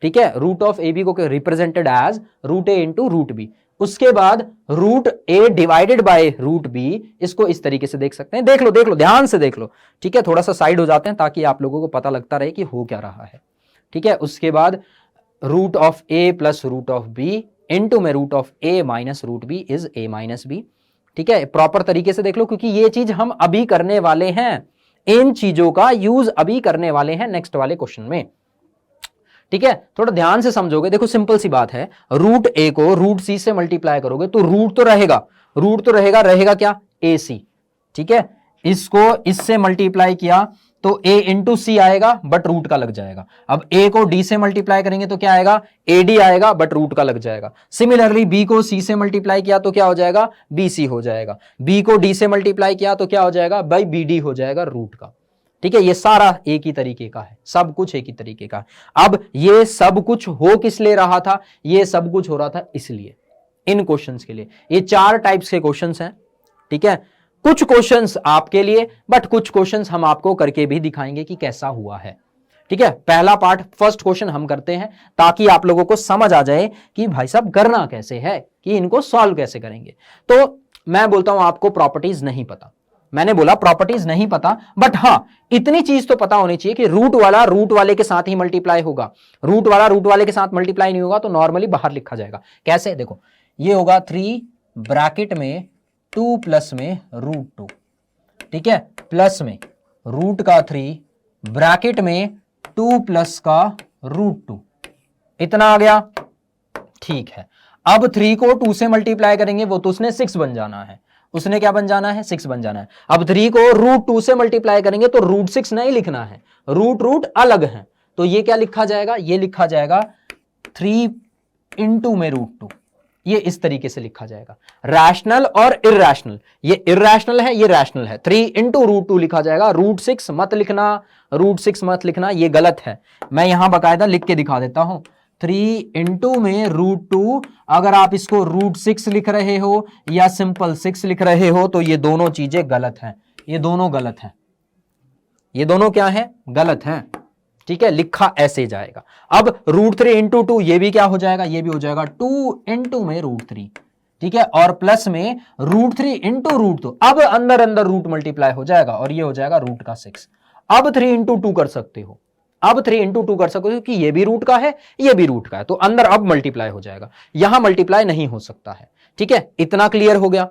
S1: ठीक है। रूट ऑफ ए बी को represented as root a into root b, उसके बाद root a divided by root b, इसको इस तरीके से देख सकते हैं। देख लो ध्यान से देख लो, ठीक है। थोड़ा सा साइड हो जाते हैं ताकि आप लोगों को पता लगता रहे कि हो क्या रहा है, ठीक है। उसके बाद root of A plus root of B into में root of A minus root B is A minus B, ठीक है। प्रॉपर तरीके से देख लो, क्योंकि ये चीज हम अभी करने वाले हैं, इन चीजों का यूज अभी करने वाले हैं नेक्स्ट वाले क्वेश्चन में, ठीक है। थोड़ा ध्यान से समझोगे, देखो सिंपल सी बात है, रूट ए को रूट सी से मल्टीप्लाई करोगे तो रूट तो रहेगा, रहेगा क्या, ए सी, ठीक है। इसको इससे मल्टीप्लाई किया तो a इंटू सी आएगा बट रूट का लग जाएगा। अब a को d से मल्टीप्लाई करेंगे तो क्या आएगा, ad आएगा बट रूट का लग जाएगा। सिमिलरली b को c से मल्टीप्लाई किया तो क्या हो जाएगा, bc हो जाएगा। b को d से मल्टीप्लाई किया तो क्या हो जाएगा, भाई bd हो जाएगा रूट का, ठीक है। ये सारा एक ही तरीके का है, सब कुछ एक ही तरीके का है। अब ये सब कुछ हो किस लिए रहा था, ये सब कुछ हो रहा था इसलिए, इन क्वेश्चंस के लिए। ये 4 टाइप्स के क्वेश्चंस हैं, ठीक है। कुछ क्वेश्चंस आपके लिए, बट कुछ क्वेश्चंस हम आपको करके भी दिखाएंगे कि कैसा हुआ है, ठीक है। पहला पार्ट फर्स्ट क्वेश्चन हम करते हैं ताकि आप लोगों को समझ आ जाए कि भाई साहब करना कैसे है, कि इनको सॉल्व कैसे करेंगे। तो मैं बोलता हूं आपको प्रॉपर्टीज नहीं पता, मैंने बोला प्रॉपर्टीज नहीं पता, बट हां इतनी चीज तो पता होनी चाहिए कि रूट वाला रूट वाले के साथ ही मल्टीप्लाई होगा, रूट वाला रूट वाले के साथ मल्टीप्लाई नहीं होगा तो नॉर्मली बाहर लिखा जाएगा। कैसे, देखो ये होगा 3 ब्रैकेट में 2 प्लस में रूट 2, ठीक है, प्लस में रूट का 3 ब्रैकेट में 2 प्लस का रूट 2, इतना आ गया, ठीक है। अब 3 को 2 से मल्टीप्लाई करेंगे, वो तो उसने 6 बन जाना है, उसने क्या बन जाना है, 6 बन जाना है। अब 3 को रूट 2 से मल्टीप्लाई करेंगे तो रूट 6 नहीं लिखना है, रूट अलग है, तो ये क्या लिखा जाएगा, ये लिखा जाएगा 3 इंटू में रूट 2, ये इस तरीके से लिखा जाएगा। रैशनल और इर्रेशनल, ये इर्रेशनल है ये रैशनल है, 3 इंटू रूट 2 लिखा जाएगा, रूट 6 मत लिखना, रूट 6 मत लिखना, ये गलत है। मैं यहां बकायदा लिख के दिखा देता हूं, 3 इंटू में रूट 2, अगर आप इसको रूट 6 लिख रहे हो या सिंपल 6 लिख रहे हो तो ये दोनों चीजें गलत हैं, ये दोनों गलत हैं, ये दोनों क्या है, गलत हैं, ठीक है। लिखा ऐसे जाएगा। अब रूट 3 इंटू 2, ये भी क्या हो जाएगा, ये भी हो जाएगा 2 इंटू में रूट 3, ठीक है, और प्लस में रूट 3 इंटू रूट 2, अब अंदर अंदर रूट मल्टीप्लाई हो जाएगा और ये हो जाएगा रूट का 6। अब 3 इंटू 2 कर सकते हो, अब 3 इंटू 2 कर सकते हो कि ये भी रूट का है ये भी रूट का है, तो अंदर अब मल्टीप्लाई हो जाएगा, यहां मल्टीप्लाई नहीं हो सकता है, ठीक है। इतना क्लियर हो गया।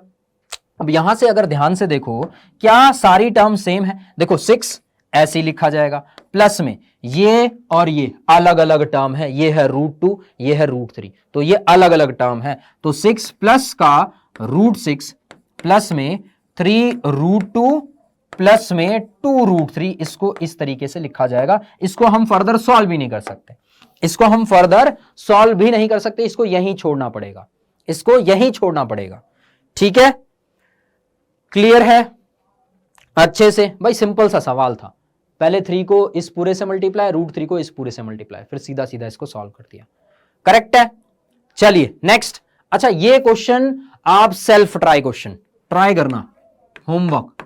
S1: अब यहां से अगर ध्यान से देखो, क्या सारी टर्म सेम है, देखो 6 ऐसे लिखा जाएगा, प्लस में ये और ये अलग अलग टर्म है, ये है रूट 2 ये है रूट 3, तो ये अलग अलग टर्म है, तो 6 प्लस का रूट 6 प्लस में 3 रूट 2 प्लस में 2 रूट 3, इसको इस तरीके से लिखा जाएगा। इसको हम फर्दर सॉल्व भी नहीं कर सकते, इसको हम फर्दर सॉल्व भी नहीं कर सकते, इसको यहीं छोड़ना पड़ेगा, इसको यहीं छोड़ना पड़ेगा, ठीक है। क्लियर है अच्छे से, भाई सिंपल सा सवाल था, पहले 3 को इस पूरे से मल्टीप्लाई, रूट 3 को इस पूरे से मल्टीप्लाई, फिर सीधा सीधा इसको सॉल्व कर दिया, करेक्ट है। चलिए नेक्स्ट। अच्छा ये क्वेश्चन आप सेल्फ ट्राई क्वेश्चन ट्राई करना, होमवर्क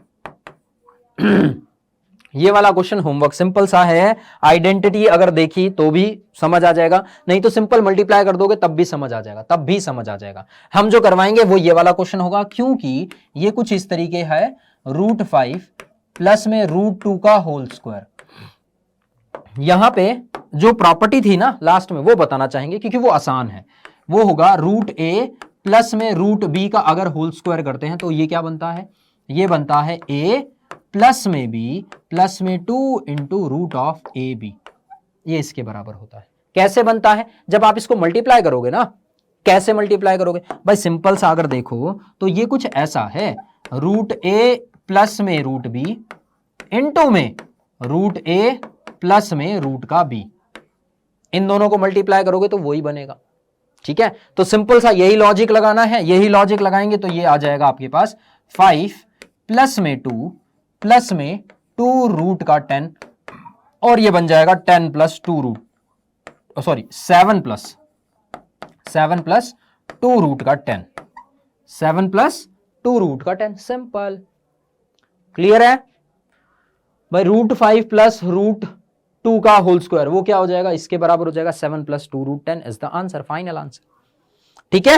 S1: ये वाला क्वेश्चन होमवर्क सिंपल सा है, आइडेंटिटी अगर देखी तो भी समझ आ जाएगा, नहीं तो सिंपल मल्टीप्लाई कर दोगे तब भी समझ आ जाएगा, तब भी समझ आ जाएगा। हम जो करवाएंगे वो ये वाला क्वेश्चन होगा, क्योंकि ये कुछ इस तरीके है, √5 प्लस में √2 का होल स्क्वायर। यहां पे जो प्रॉपर्टी थी ना लास्ट में वो बताना चाहेंगे क्योंकि वो आसान है। वो होगा √a प्लस में √b का अगर होल स्क्वायर करते हैं तो ये क्या बनता है, ये बनता है a प्लस में b प्लस में 2 इंटू √ab, ये इसके बराबर होता है। कैसे बनता है, जब आप इसको मल्टीप्लाई करोगे ना, कैसे मल्टीप्लाई करोगे भाई, सिंपल सा अगर देखो तो ये कुछ ऐसा है, √a प्लस में √b इंटू में √a प्लस में √b, इन दोनों को मल्टीप्लाई करोगे तो वही बनेगा। ठीक है, तो सिंपल सा यही लॉजिक लगाना है, यही लॉजिक लगाएंगे तो ये आ जाएगा आपके पास 5 प्लस में 2 प्लस में 2 रूट का 10, और ये बन जाएगा 10 plus 2 root, sorry 7 plus 2 root का 10, 7 प्लस 2 रूट का 10, सिंपल। क्लियर है भाई, √5 प्लस √2 का होल स्क्वायर वो क्या हो जाएगा, इसके बराबर हो जाएगा 7 plus 2 √10 is the answer, final answer. ठीक है,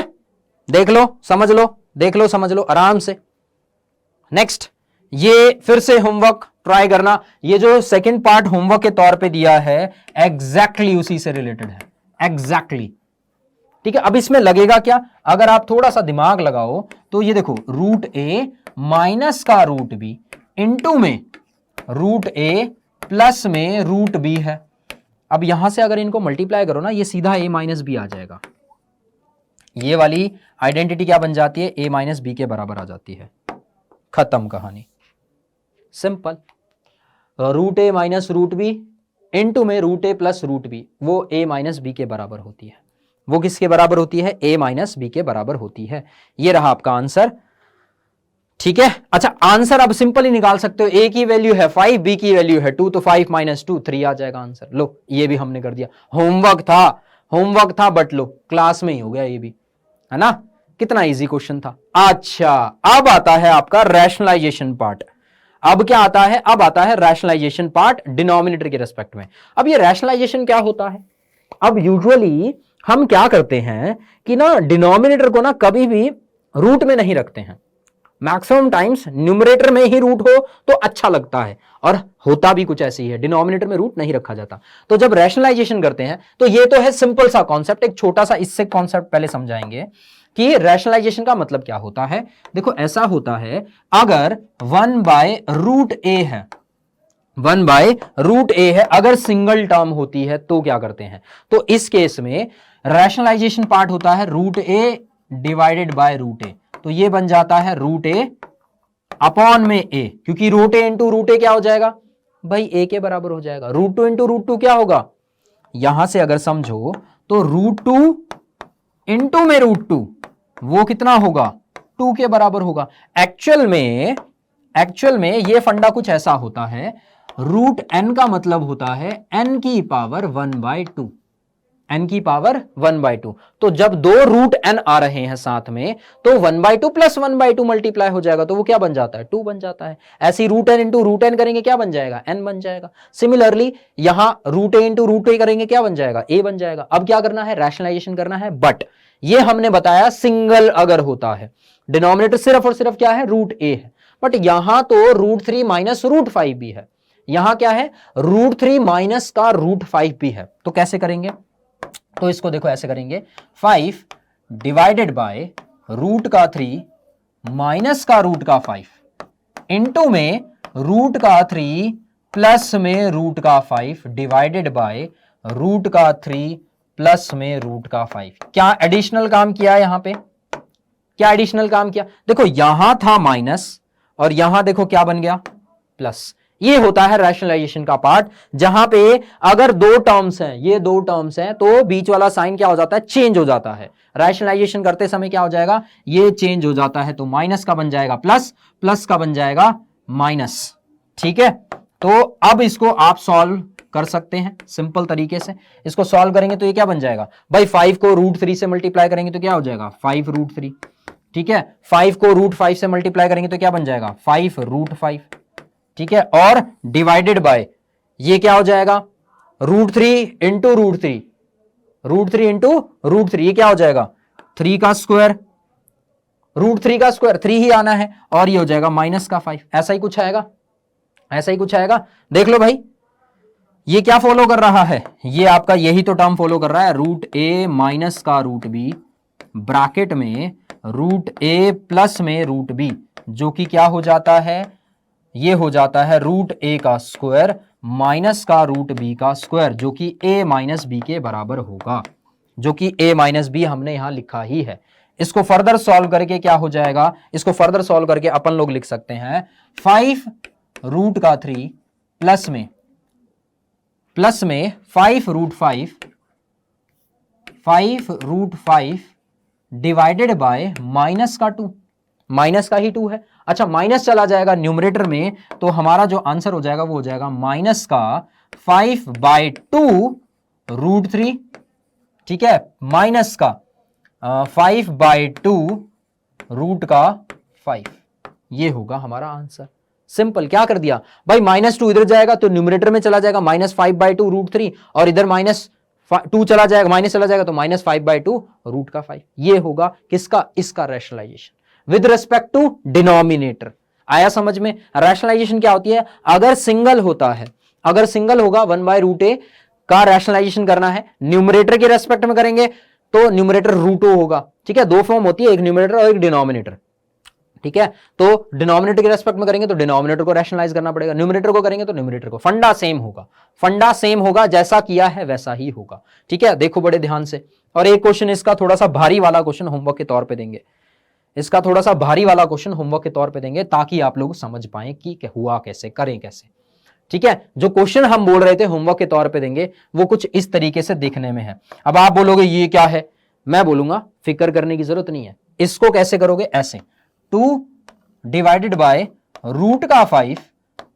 S1: देख लो समझ लो, देख लो समझ लो आराम से। नेक्स्ट, ये फिर से होमवर्क ट्राई करना, ये जो सेकंड पार्ट होमवर्क के तौर पे दिया है एग्जैक्टली उसी से रिलेटेड है, एग्जैक्टली। ठीक है, अब इसमें लगेगा क्या, अगर आप थोड़ा सा दिमाग लगाओ तो ये देखो √a माइनस का √b इंटू में √a प्लस में √b है। अब यहां से अगर इनको मल्टीप्लाई करो ना, ये सीधा a माइनस बी आ जाएगा, ये वाली आइडेंटिटी क्या बन जाती है, a माइनस बी के बराबर आ जाती है, खत्म कहानी, simple. √a minus √b into में √a प्लस √b, वो a माइनस बी के बराबर होती है, वो किसके बराबर होती है, a माइनस बी के बराबर होती है। ये रहा आपका आंसर। ठीक है, अच्छा आंसर अब सिंपल ही निकाल सकते हो, a की वैल्यू है 5, b की वैल्यू है 2, तो 5 माइनस 2 3 आ जाएगा आंसर। लो ये भी हमने कर दिया, होमवर्क था बट लो क्लास में ही हो गया ये भी, है ना, कितना इजी क्वेश्चन था। अच्छा अब आता है आपका रैशनलाइजेशन पार्ट, अब क्या आता है, अब आता है रैशनलाइजेशन पार्ट डिनोमिनेटर के रेस्पेक्ट में। अब ये रैशनलाइजेशन क्या होता है, अब यूजुअली हम क्या करते हैं कि ना डिनोमिनेटर को ना कभी भी रूट में नहीं रखते हैं, मैक्सिमम टाइम्स न्यूमरेटर में ही रूट हो तो अच्छा लगता है, और होता भी कुछ ऐसे ही है, डिनोमिनेटर में रूट नहीं रखा जाता। तो जब रैशनलाइजेशन करते हैं तो ये तो है सिंपल सा कॉन्सेप्ट, एक छोटा सा इससे कॉन्सेप्ट पहले समझाएंगे कि रैशनलाइजेशन का मतलब क्या होता है। देखो ऐसा होता है, अगर 1/√a है, 1/√a है, अगर सिंगल टर्म होती है तो क्या करते हैं, तो इस केस में रैशनलाइजेशन पार्ट होता है √a डिवाइडेड बाय √a, तो ये बन जाता है √a अपॉन में a, क्योंकि √a इंटू √a क्या हो जाएगा भाई, a के बराबर हो जाएगा। √2 इंटू √2 क्या होगा, यहां से अगर समझो तो √2 इंटू में √2 वो कितना होगा, 2 के बराबर होगा। एक्चुअल में ये फंडा कुछ ऐसा होता है, √n का मतलब होता है n की पावर 1/2, n की पावर 1/2। तो जब दो √n आ रहे हैं साथ में तो 1/2 प्लस 1/2 मल्टीप्लाई हो जाएगा, तो वो क्या बन जाता है, 2 बन जाता है। ऐसे √n इंटू √n करेंगे क्या बन जाएगा, n बन जाएगा। सिमिलरली यहां √a इंटू √a करेंगे क्या बन जाएगा, a बन जाएगा। अब क्या करना है, रैशनलाइजेशन करना है, बट ये हमने बताया सिंगल अगर होता है, डिनोमिनेटर सिर्फ और सिर्फ क्या है, √a है, बट यहां तो √3 माइनस √5 भी है, यहां क्या है, √3 माइनस का √5 भी है। तो कैसे करेंगे, तो इसको देखो ऐसे करेंगे, 5 डिवाइडेड बाय √3 माइनस का √5 इंटू में √3 प्लस में √5 डिवाइडेड बाय √3 प्लस में √5। क्या एडिशनल काम किया यहां पे, क्या एडिशनल काम किया, देखो यहां था माइनस और यहां देखो क्या बन गया, प्लस। ये होता है रैशनलाइजेशन का पार्ट, जहां पे अगर दो टर्म्स हैं, ये दो टर्म्स हैं, तो बीच वाला साइन क्या हो जाता है, चेंज हो जाता है। रैशनलाइजेशन करते समय क्या हो जाएगा, ये चेंज हो जाता है, तो माइनस का बन जाएगा प्लस, प्लस का बन जाएगा माइनस। ठीक है, तो अब इसको आप सॉल्व कर सकते हैं सिंपल तरीके से। इसको सॉल्व करेंगे तो ये क्या बन जाएगा भाई, 5 को √3 से मल्टीप्लाई करेंगे तो क्या हो जाएगा, 5√3। ठीक है, 5 को √5 से मल्टीप्लाई करेंगे तो क्या बन जाएगा, 5√5। ठीक है, और डिवाइडेड बाय ये क्या हो जाएगा √3 इंटू √3, √3 इंटू √3 ये क्या हो जाएगा 3 का स्क्वायर, √3 का स्क्वायर 3 ही आना है, और ये हो जाएगा -5, ऐसा ही कुछ आएगा, ऐसा ही कुछ आएगा। देख लो भाई ये क्या फॉलो कर रहा है, ये आपका यही तो टर्म फॉलो कर रहा है, √a माइनस का √b ब्रैकेट में √a प्लस में √b, जो कि क्या हो जाता है, ये हो जाता है √a का स्क्वायर माइनस का √b का स्क्वायर, जो कि a माइनस b के बराबर होगा, जो कि a माइनस b हमने यहां लिखा ही है। इसको फर्दर सॉल्व करके क्या हो जाएगा, इसको फर्दर सॉल्व करके अपन लोग लिख सकते हैं 5√3 प्लस में 5√5 डिवाइडेड बाय माइनस का 2, माइनस का ही 2 है। अच्छा माइनस चला जाएगा न्यूमरेटर में, तो हमारा जो आंसर हो जाएगा वो हो जाएगा माइनस का 5/2 √3, ठीक है, माइनस का 5/2 √5, ये होगा हमारा आंसर। सिंपल, क्या कर दिया भाई, -2 इधर जाएगा तो न्यूमरेटर में चला जाएगा -5/2 √3, और इधर -2 चला जाएगा, माइनस चला जाएगा तो -5/2 √5, ये होगा किसका, इसका rationalisation with respect to denominator. आया समझ में, रैशनलाइजेशन क्या होती है, अगर सिंगल होता है, अगर सिंगल होगा 1/√a का रैशनलाइजेशन करना है, न्यूमरेटर के रेस्पेक्ट में करेंगे तो न्यूमरेटर √o होगा, ठीक है, दो फॉर्म होती है, एक न्यूमरेटर और एक डिनोमिनेटर, ठीक है, तो डिनोमिनेटर के रेस्पेक्ट में करेंगे तो डिनोमिनेटर को रैशनलाइज करना पड़ेगा, न्यूमरेटर को करेंगे तो न्यूमरेटर को, फंडा सेम होगा, फंडा सेम होगा, जैसा किया है वैसा ही होगा, ठीक है, देखो बड़े ध्यान से। और एक क्वेश्चन इसका थोड़ा सा भारी वाला क्वेश्चन होमवर्क के तौर पे देंगे, इसका थोड़ा सा भारी वाला क्वेश्चन होमवर्क के तौर पे देंगे, ताकि आप लोग समझ पाए कि हुआ कैसे, करें कैसे, ठीक है। जो क्वेश्चन हम बोल रहे थे होमवर्क के तौर पे देंगे वो कुछ इस तरीके से दिखने में है। अब आप बोलोगे ये क्या है, मैं बोलूंगा फिक्र करने की जरूरत नहीं है, इसको कैसे करोगे, ऐसे 2 डिवाइडेड बाय √5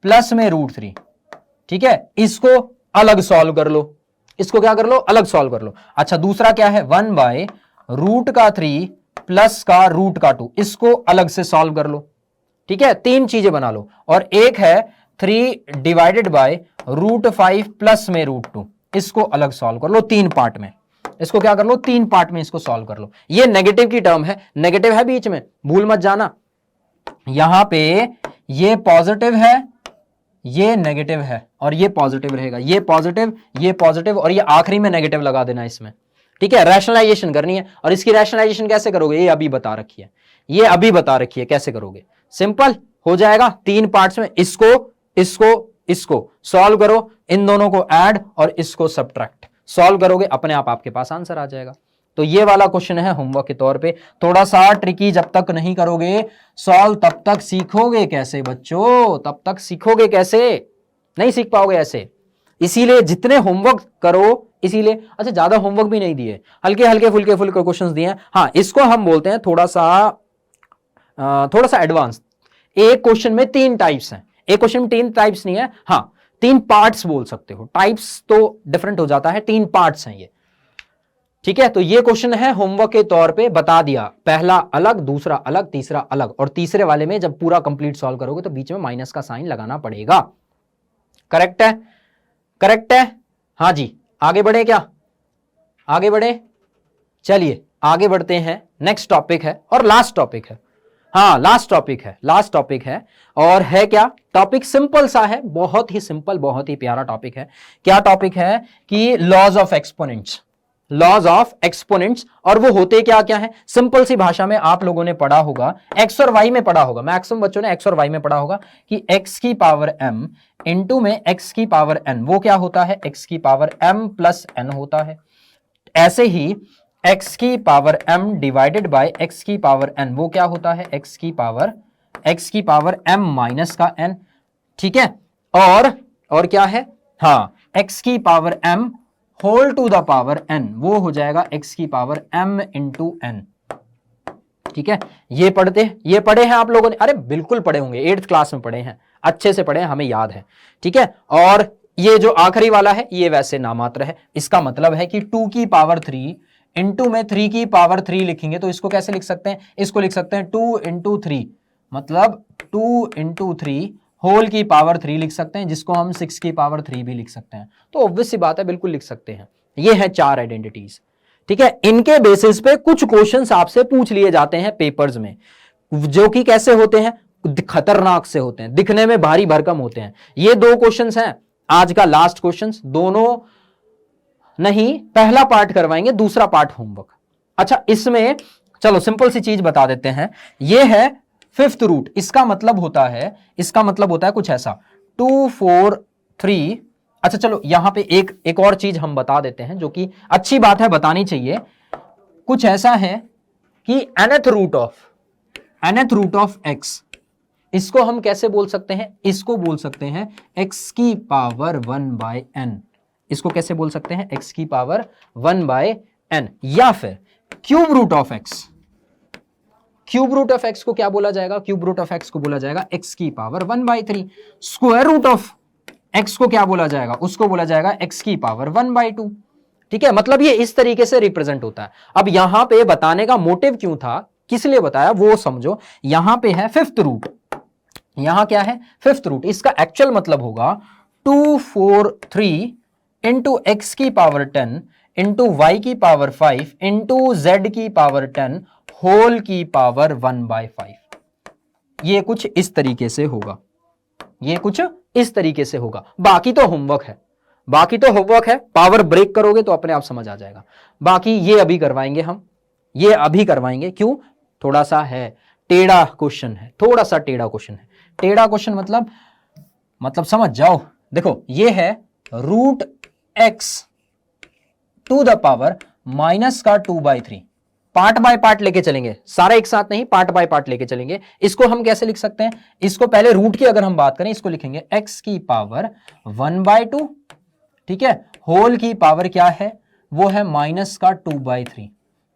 S1: प्लस में √3, ठीक है, इसको अलग सॉल्व कर लो, इसको क्या कर लो, अलग सॉल्व कर लो। अच्छा दूसरा क्या है, 1/√3 प्लस का √2, इसको अलग से सॉल्व कर लो, ठीक है, 3 चीजें बना लो। और एक है 3 डिवाइडेड बाय √5 प्लस में √2, इसको अलग सॉल्व कर लो 3 पार्ट में, इसको क्या कर लो 3 पार्ट में इसको सॉल्व कर लो। ये नेगेटिव की टर्म है, नेगेटिव है बीच में, भूल मत जाना, यहां पे ये पॉजिटिव है, ये नेगेटिव है, और ये पॉजिटिव रहेगा, ये पॉजिटिव और ये आखिरी में नेगेटिव लगा देना इसमें, ठीक है। रैशनलाइजेशन करनी है, और इसकी रैशनलाइजेशन कैसे करोगे, ये अभी बता रखी है, ये अभी बता रखी है कैसे करोगे, सिंपल हो जाएगा 3 पार्ट्स में, इसको सॉल्व करो, इन दोनों को ऐड और इसको सब्ट्रैक्ट, सॉल्व करोगे अपने आप आपके पास आंसर आ जाएगा। तो ये वाला क्वेश्चन है होमवर्क के तौर पे, थोड़ा सा ट्रिकी, जब तक नहीं करोगे सॉल्व तब तक सीखोगे कैसे बच्चों, तब तक सीखोगे कैसे, नहीं सीख पाओगे ऐसे। इसीलिए जितने होमवर्क करो, इसीलिए अच्छा ज्यादा होमवर्क भी नहीं दिए, हल्के फुल्के क्वेश्चंस दिए हैं। हाँ इसको हम बोलते हैं थोड़ा सा एडवांस। एक क्वेश्चन में 3 टाइप्स हैं, एक क्वेश्चन में 3 टाइप्स नहीं है, हाँ 3 पार्ट्स बोल सकते हो, टाइप्स तो डिफरेंट हो जाता है, 3 पार्ट्स हैं ये, ठीक है। तो ये क्वेश्चन है होमवर्क के तौर पे बता दिया, पहला अलग, दूसरा अलग, तीसरा अलग, और तीसरे वाले में जब पूरा कंप्लीट सॉल्व करोगे तो बीच में माइनस का साइन लगाना पड़ेगा। करेक्ट है, करेक्ट है, हाँ जी। आगे बढ़े क्या, आगे बढ़े, चलिए आगे बढ़ते हैं। नेक्स्ट टॉपिक है और लास्ट टॉपिक है, हाँ लास्ट टॉपिक है और है क्या, टॉपिक सिंपल सा है, बहुत ही सिंपल, बहुत ही प्यारा टॉपिक है। क्या टॉपिक है कि laws of exponents, laws of exponents, और वो होते क्या क्या है, सिंपल सी भाषा में आप लोगों ने पढ़ा होगा, एक्स और वाई में पढ़ा होगा, मैक्सिमम बच्चों ने एक्स और वाई में पढ़ा होगा कि एक्स की पावर m इंटू में एक्स की पावर n, वो क्या होता है, एक्स की पावर m प्लस n होता है। ऐसे ही x की power m divided by x की पावर n, वो क्या होता है, x की पावर m माइनस का n, ठीक है। और क्या है, हाँ x की power m whole to the power n, वो हो जाएगा x की पावर m इंटू n, ठीक है। ये पढ़े हैं आप लोगों ने, अरे बिल्कुल पढ़े होंगे, 8th क्लास में पढ़े हैं, अच्छे से पढ़े हैं, हमें याद है, ठीक है। और ये जो आखिरी वाला है ये वैसे नामात्र है, इसका मतलब है कि 2 की पावर 3 इंटू में 3 की पावर 3 लिखेंगे तो इसको कैसे लिख सकते हैं, इसको लिख सकते हैं 2 इंटू 3, मतलब 2 इंटू 3 होल की पावर 3 लिख सकते हैं, जिसको हम 6 की पावर 3 भी लिख सकते हैं। तो ऑब्वियस सी बात है, बिल्कुल लिख सकते हैं। ये है 4 आइडेंटिटीज, ठीक है। इनके बेसिस पे कुछ क्वेश्चंस आपसे पूछ लिए जाते हैं पेपर्स में, जो कि कैसे होते हैं, खतरनाक से होते हैं, दिखने में भारी भरकम होते हैं। ये 2 क्वेश्चंस हैं आज का लास्ट क्वेश्चंस, दोनों नहीं, पहला पार्ट करवाएंगे, दूसरा पार्ट होमवर्क। अच्छा, इसमें चलो सिंपल सी चीज बता देते हैं। ये है 5th रूट, इसका मतलब होता है कुछ ऐसा 2 4 3। अच्छा चलो यहां पे एक और चीज हम बता देते हैं, जो कि अच्छी बात है, बतानी चाहिए। कुछ ऐसा है कि nth रूट ऑफ x, इसको हम कैसे बोल सकते हैं, इसको बोल सकते हैं x की पावर 1/n। इसको कैसे बोल सकते हैं, x की पावर 1/n। या फिर क्यूब रूट ऑफ x को क्या बोला जाएगा, क्यूब रूट ऑफ x को बोला जाएगा x की power 1/3। Square root of x को क्या बोला जाएगा, उसको बोला जाएगा x की पावर 1/2। ठीक है, मतलब ये इस तरीके से रिप्रेजेंट होता है। अब यहां पे बताने का मोटिव क्यों था, किस लिए बताया वो समझो। यहां पे है 5th रूट, यहां क्या है 5th रूट, इसका एक्चुअल मतलब होगा 2 4 3 इंटू एक्स की पावर 10 इंटू वाई की पावर 5 इंटू जेड की पावर 10 होल की पावर 1/5। ये कुछ इस तरीके से होगा, ये कुछ इस तरीके से होगा। बाकी तो होमवर्क है, पावर ब्रेक करोगे तो अपने आप समझ आ जाएगा। बाकी ये अभी करवाएंगे हम, ये अभी करवाएंगे। क्यों, थोड़ा सा है टेढ़ा क्वेश्चन है, थोड़ा सा टेढ़ा क्वेश्चन है। टेढ़ा क्वेश्चन मतलब समझ जाओ। देखो ये है root x to the power minus का 2/3। पार्ट बाय पार्ट लेके चलेंगे, सारा एक साथ नहीं, पार्ट बाय पार्ट लेके चलेंगे। इसको हम कैसे लिख सकते हैं, इसको पहले रूट की अगर हम बात करें, इसको लिखेंगे x की पावर 1/2, ठीक है। होल की पावर क्या है, वो है माइनस का 2/3।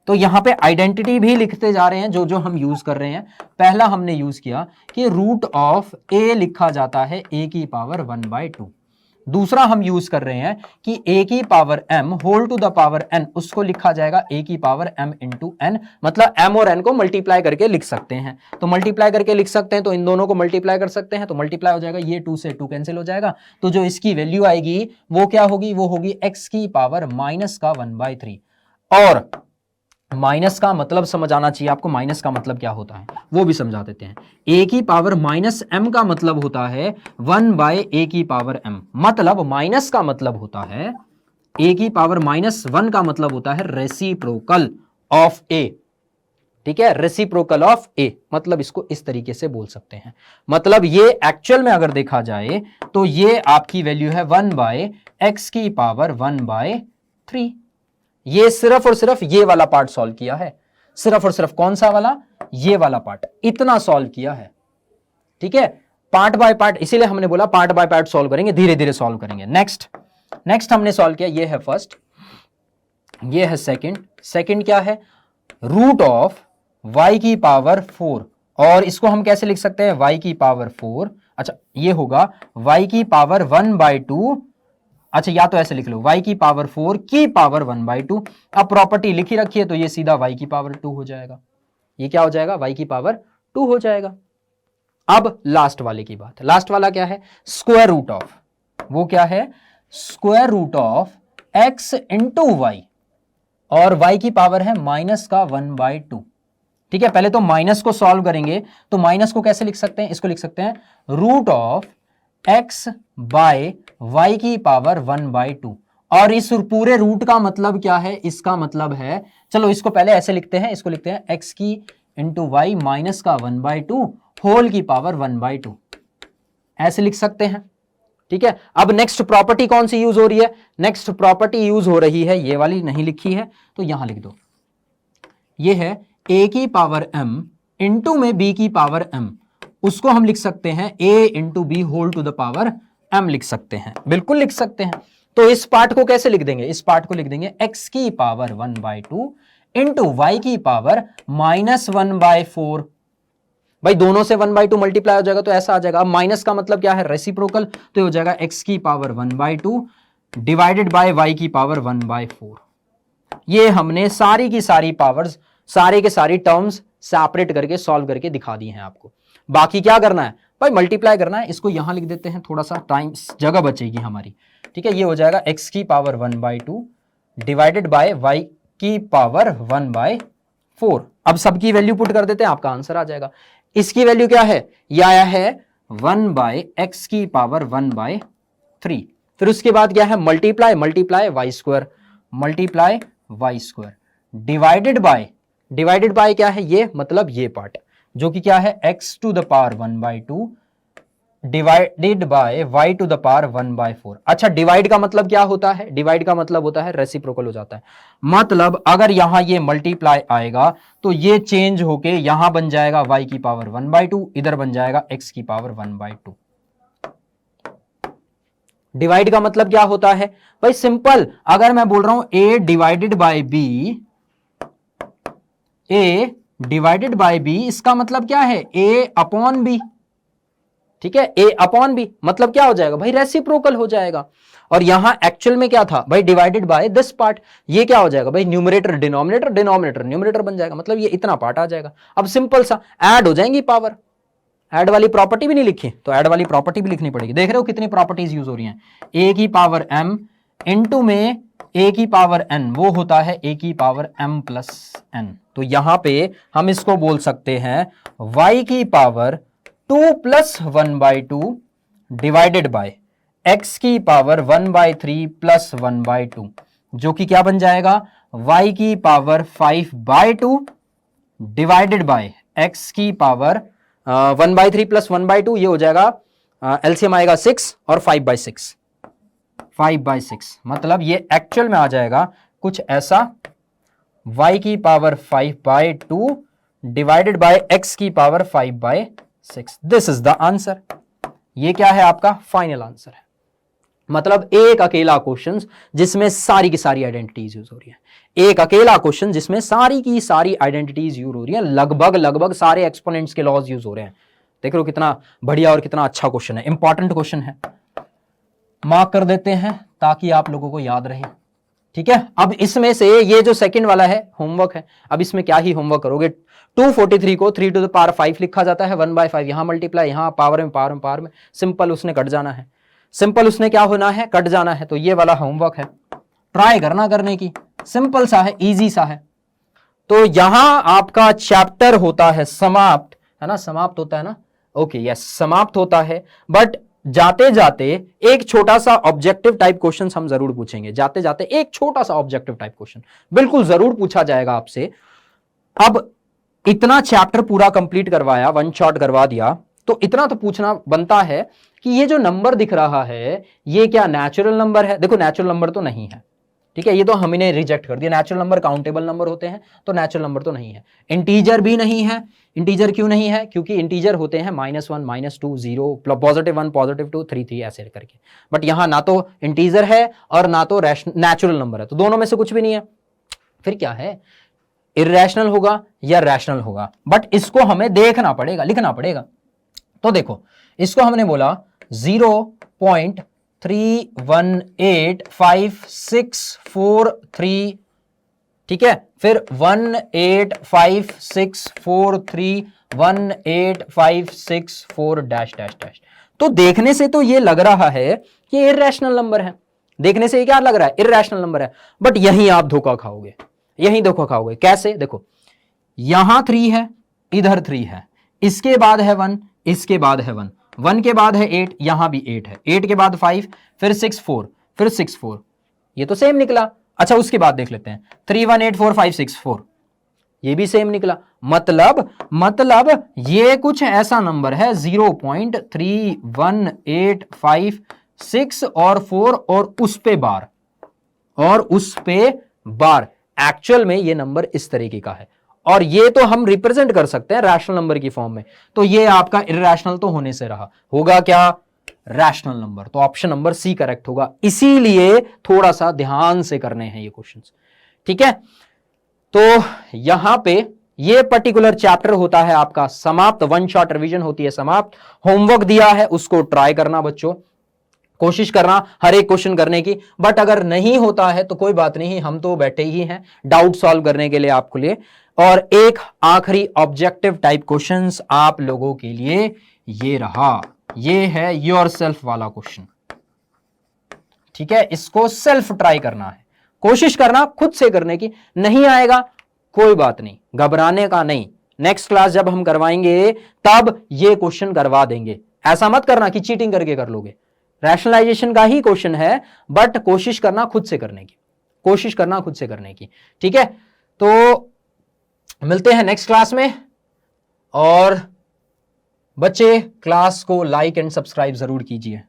S1: तो यहां पे आइडेंटिटी भी लिखते जा रहे हैं, जो जो हम यूज कर रहे हैं। पहला हमने यूज किया कि रूट ऑफ a लिखा जाता है a की पावर 1/2। दूसरा हम यूज कर रहे हैं कि a की power m whole to the power n, उसको लिखा जाएगा a की पावर m इंटू n। मतलब m और n को मल्टीप्लाई करके लिख सकते हैं, तो मल्टीप्लाई करके लिख सकते हैं, तो इन दोनों को मल्टीप्लाई कर सकते हैं, तो मल्टीप्लाई हो जाएगा, ये 2 से 2 कैंसिल हो जाएगा। तो जो इसकी वैल्यू आएगी वो क्या होगी, वो होगी x की पावर माइनस का 1/3। और माइनस का मतलब समझ आना चाहिए आपको, माइनस का मतलब क्या होता है वो भी समझा देते हैं। a की पावर माइनस m का मतलब होता है 1/a की पावर m। मतलब माइनस का मतलब होता है a की पावर -1 का मतलब होता है रेसिप्रोकल ऑफ a, ठीक है, रेसिप्रोकल ऑफ a। मतलब इसको इस तरीके से बोल सकते हैं। मतलब ये एक्चुअल में अगर देखा जाए तो ये आपकी वैल्यू है 1/x की पावर 1/3। ये सिर्फ और सिर्फ ये वाला पार्ट सॉल्व किया है, सिर्फ और सिर्फ कौन सा वाला, ये वाला पार्ट, इतना सॉल्व किया है, ठीक है। पार्ट बाय पार्ट, इसीलिए हमने बोला पार्ट बाय पार्ट सॉल्व करेंगे, धीरे धीरे सॉल्व करेंगे। नेक्स्ट हमने सॉल्व किया, ये है फर्स्ट, ये है सेकंड क्या है, रूट ऑफ y की पावर 4। और इसको हम कैसे लिख सकते हैं, y की पावर 4, अच्छा ये होगा y की पावर 1/2। अच्छा या तो ऐसे लिख लो y की पावर 4 की पावर 1/2। अब प्रॉपर्टी लिखी रखी है तो ये सीधा y की पावर 2 हो जाएगा। ये क्या हो जाएगा, y की पावर 2 हो जाएगा। अब लास्ट वाले की बात, लास्ट वाला क्या है, स्क्वायर रूट ऑफ, वो क्या है, square root of x into y, और y की पावर है माइनस का 1/2। ठीक है, पहले तो माइनस को सॉल्व करेंगे, तो माइनस को कैसे लिख सकते हैं, इसको लिख सकते हैं root of x by y की पावर 1/2। और इस पूरे रूट का मतलब क्या है, इसका मतलब है, चलो इसको पहले ऐसे लिखते हैं, इसको लिखते हैं x की इंटू वाई माइनस का 1/2 होल की पावर 1/2, ऐसे लिख सकते हैं। ठीक है, अब नेक्स्ट प्रॉपर्टी कौन सी यूज हो रही है, नेक्स्ट प्रॉपर्टी यूज हो रही है, ये वाली नहीं लिखी है तो यहां लिख दो, ये है a की पावर m इंटू में b की पावर m, उसको हम लिख सकते हैं a into b whole to the power m लिख सकते हैं, बिल्कुल लिख सकते हैं। तो इस पार्ट को कैसे लिख देंगे, इस पार्ट को लिख देंगे x की पावर 1/2 इंटू वाई की पावर -1/4। भाई दोनों से 1/2 मल्टीप्लाई हो जाएगा तो ऐसा आ जाएगा। अब माइनस का मतलब क्या है, रेसिप्रोकल, तो हो जाएगा x की पावर 1/2 डिवाइडेड बाय y की पावर 1/4। ये हमने सारी की सारी पावर्स, सारे के सारी टर्म्स सेपरेट करके सॉल्व करके दिखा दी हैं आपको। बाकी क्या करना है, भाई मल्टीप्लाई करना है, इसको यहां लिख देते हैं, थोड़ा सा टाइम जगह बचेगी हमारी, ठीक है। ये हो जाएगा x की पावर 1/2 डिवाइडेड बाय y की पावर 1/4। अब सबकी वैल्यू पुट कर देते हैं, आपका आंसर आ जाएगा। इसकी वैल्यू क्या है, ये आया है 1/x की पावर 1/3। फिर उसके बाद क्या है, multiply multiply y square, multiply y square divided by क्या है, ये मतलब ये पार्ट जो कि क्या है x to the power 1/2 divided by y to the power 1/4। अच्छा, डिवाइड का मतलब क्या होता है, डिवाइड का मतलब होता है रेसिप्रोकल हो जाता है। मतलब अगर यहां ये मल्टीप्लाई आएगा तो ये चेंज होके यहां बन जाएगा y की पावर 1/2, इधर बन जाएगा x की पावर 1/2। डिवाइड का मतलब क्या होता है भाई, सिंपल, अगर मैं बोल रहा हूं a divided by b, a divided by b, इसका मतलब क्या है a अपॉन b, ठीक है। a अपॉन b मतलब क्या हो जाएगा भाई, रेसिप्रोकल हो जाएगा। और यहां एक्चुअल में क्या था भाई, डिवाइडेड बाय दिस पार्ट, ये क्या हो जाएगा भाई, न्यूमरेटर डिनोमिनेटर, डिनोमिनेटर न्यूमरेटर बन जाएगा, मतलब ये इतना पार्ट आ जाएगा। अब सिंपल सा ऐड हो जाएंगी पावर, ऐड वाली प्रॉपर्टी भी नहीं लिखी तो ऐड वाली प्रॉपर्टी भी लिखनी पड़ेगी। देख रहे हो कितनी प्रॉपर्टीज यूज हो रही हैं, a की पावर m इंटू में a की पावर n, वो होता है a की पावर m प्लस n। तो यहां पे हम इसको बोल सकते हैं y की power 2 plus 1/2 divided bye x की पावर 1/3 प्लस 1/2, जो कि क्या बन जाएगा y की पावर 5/2 डिवाइडेड बाय x की पावर 1/3 प्लस 1/2, ये हो जाएगा एलसीएम आएगा 6 और 5/6, 5/6 मतलब ये एक्चुअल में आ जाएगा कुछ ऐसा, y की पावर 5/2 डिवाइडेड बाय x की power 5/6। This is the answer. ये क्या है आपका फाइनल आंसर है। मतलब एक अकेला क्वेश्चन जिसमें सारी की सारी आइडेंटिटीज यूज हो रही है, एक अकेला क्वेश्चन जिसमें सारी की सारी आइडेंटिटीज यूज हो रही है, लगभग सारे एक्सपोनेंट्स के लॉज यूज हो रहे हैं। देख रहे हो कितना बढ़िया और कितना अच्छा क्वेश्चन है, इंपॉर्टेंट क्वेश्चन है। मार्क कर देते हैं ताकि आप लोगों को याद रहे, ठीक है। अब इसमें से ये जो सेकंड वाला है होमवर्क है, अब इसमें क्या ही होमवर्क करोगे, 243 को 3 टू द पावर 5 लिखा जाता है, 1/5 यहां मल्टीप्लाई, यहां पावर में सिंपल उसने कट जाना है, सिंपल उसने क्या होना है, कट जाना है। तो ये वाला होमवर्क है, ट्राई करना करने की, सिंपल सा है, इजी सा है। तो यहां आपका चैप्टर होता है समाप्त, है ना, समाप्त होता है ना, ओके यस समाप्त होता है। बट जाते जाते एक छोटा सा ऑब्जेक्टिव टाइप क्वेश्चन हम जरूर पूछेंगे, जाते जाते एक छोटा सा ऑब्जेक्टिव टाइप क्वेश्चन बिल्कुल जरूर पूछा जाएगा आपसे। अब इतना चैप्टर पूरा कंप्लीट करवाया, वन शॉट करवा दिया, तो इतना तो पूछना बनता है कि ये जो नंबर दिख रहा है ये क्या नेचुरल नंबर है। देखो नेचुरल नंबर तो नहीं है, ठीक है, ये तो हमने रिजेक्ट कर दिया, नेचुरल नंबर काउंटेबल नंबर होते हैं, तो नेचुरल नंबर तो नहीं है। इंटीजर भी नहीं है, इंटीजर क्यों नहीं है, क्योंकि इंटीजर होते हैं -1 -2 0 +1 +2 3 3 ऐसे करके। बट यहां ना तो इंटीजर है और ना तो नेचुरल नंबर है, तो दोनों में से कुछ भी नहीं है। फिर क्या है, इर्रेशनल होगा या रैशनल होगा, बट इसको हमें देखना पड़ेगा, लिखना पड़ेगा। तो देखो इसको हमने बोला 0.318563, ठीक है, फिर 18563 18564 डैश डैश डैश। तो देखने से तो ये लग रहा है कि इर्रेशनल नंबर है, देखने से ये क्या लग रहा है, इर्रेशनल नंबर है। बट यहीं आप धोखा खाओगे, यहीं धोखा खाओगे। कैसे, देखो यहां 3 है, इधर 3 है, इसके बाद है 1, इसके बाद है 1, 1 के बाद है 8, यहां भी 8 है, 8 के बाद 5, फिर 6 4, फिर 6 4, ये तो सेम निकला। अच्छा उसके बाद देख लेते हैं 3 1 8 4 5 6 4, ये भी सेम निकला। मतलब ये कुछ ऐसा नंबर है 0.31856 और 4 और उस पे बार, एक्चुअल में ये नंबर इस तरीके का है, और ये तो हम रिप्रेजेंट कर सकते हैं रैशनल नंबर की फॉर्म में। तो ये आपका इर्रेशनल तो होने से रहा, होगा क्या, रैशनल नंबर। तो ऑप्शन नंबर सी करेक्ट होगा। इसीलिए थोड़ा सा ध्यान से करने हैं ये क्वेश्चंस, ठीक है। तो यहां पे ये पर्टिकुलर चैप्टर होता है आपका समाप्त, वन शॉट रिवीजन होती है समाप्त। होमवर्क दिया है उसको ट्राई करना बच्चों, कोशिश करना हर एक क्वेश्चन करने की। बट अगर नहीं होता है तो कोई बात नहीं, हम तो बैठे ही हैं डाउट सॉल्व करने के लिए आपके लिए। और एक आखिरी ऑब्जेक्टिव टाइप क्वेश्चंस आप लोगों के लिए ये रहा, ये है योरसेल्फ वाला क्वेश्चन। ठीक है, इसको सेल्फ ट्राई करना है, कोशिश करना खुद से करने की। नहीं आएगा कोई बात नहीं, घबराने का नहीं, नेक्स्ट क्लास जब हम करवाएंगे तब ये क्वेश्चन करवा देंगे। ऐसा मत करना कि चीटिंग करके कर लोगे, रैशनलाइजेशन का ही क्वेश्चन है, बट कोशिश करना खुद से करने की, कोशिश करना खुद से करने की। ठीक है, तो मिलते हैं नेक्स्ट क्लास में। और बच्चे क्लास को लाइक एंड सब्सक्राइब जरूर कीजिए।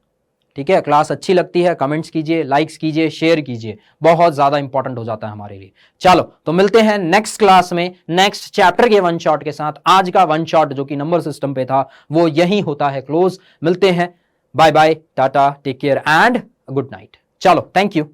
S1: ठीक है, क्लास अच्छी लगती है कमेंट्स कीजिए, लाइक्स कीजिए, शेयर कीजिए, बहुत ज्यादा इंपॉर्टेंट हो जाता है हमारे लिए। चलो तो मिलते हैं नेक्स्ट क्लास में नेक्स्ट चैप्टर के वन शॉट के साथ। आज का वन शॉट जो कि नंबर सिस्टम पे था वो यही होता है क्लोज। मिलते हैं, bye bye, tata, take care and good night. चलो, थैंक यू।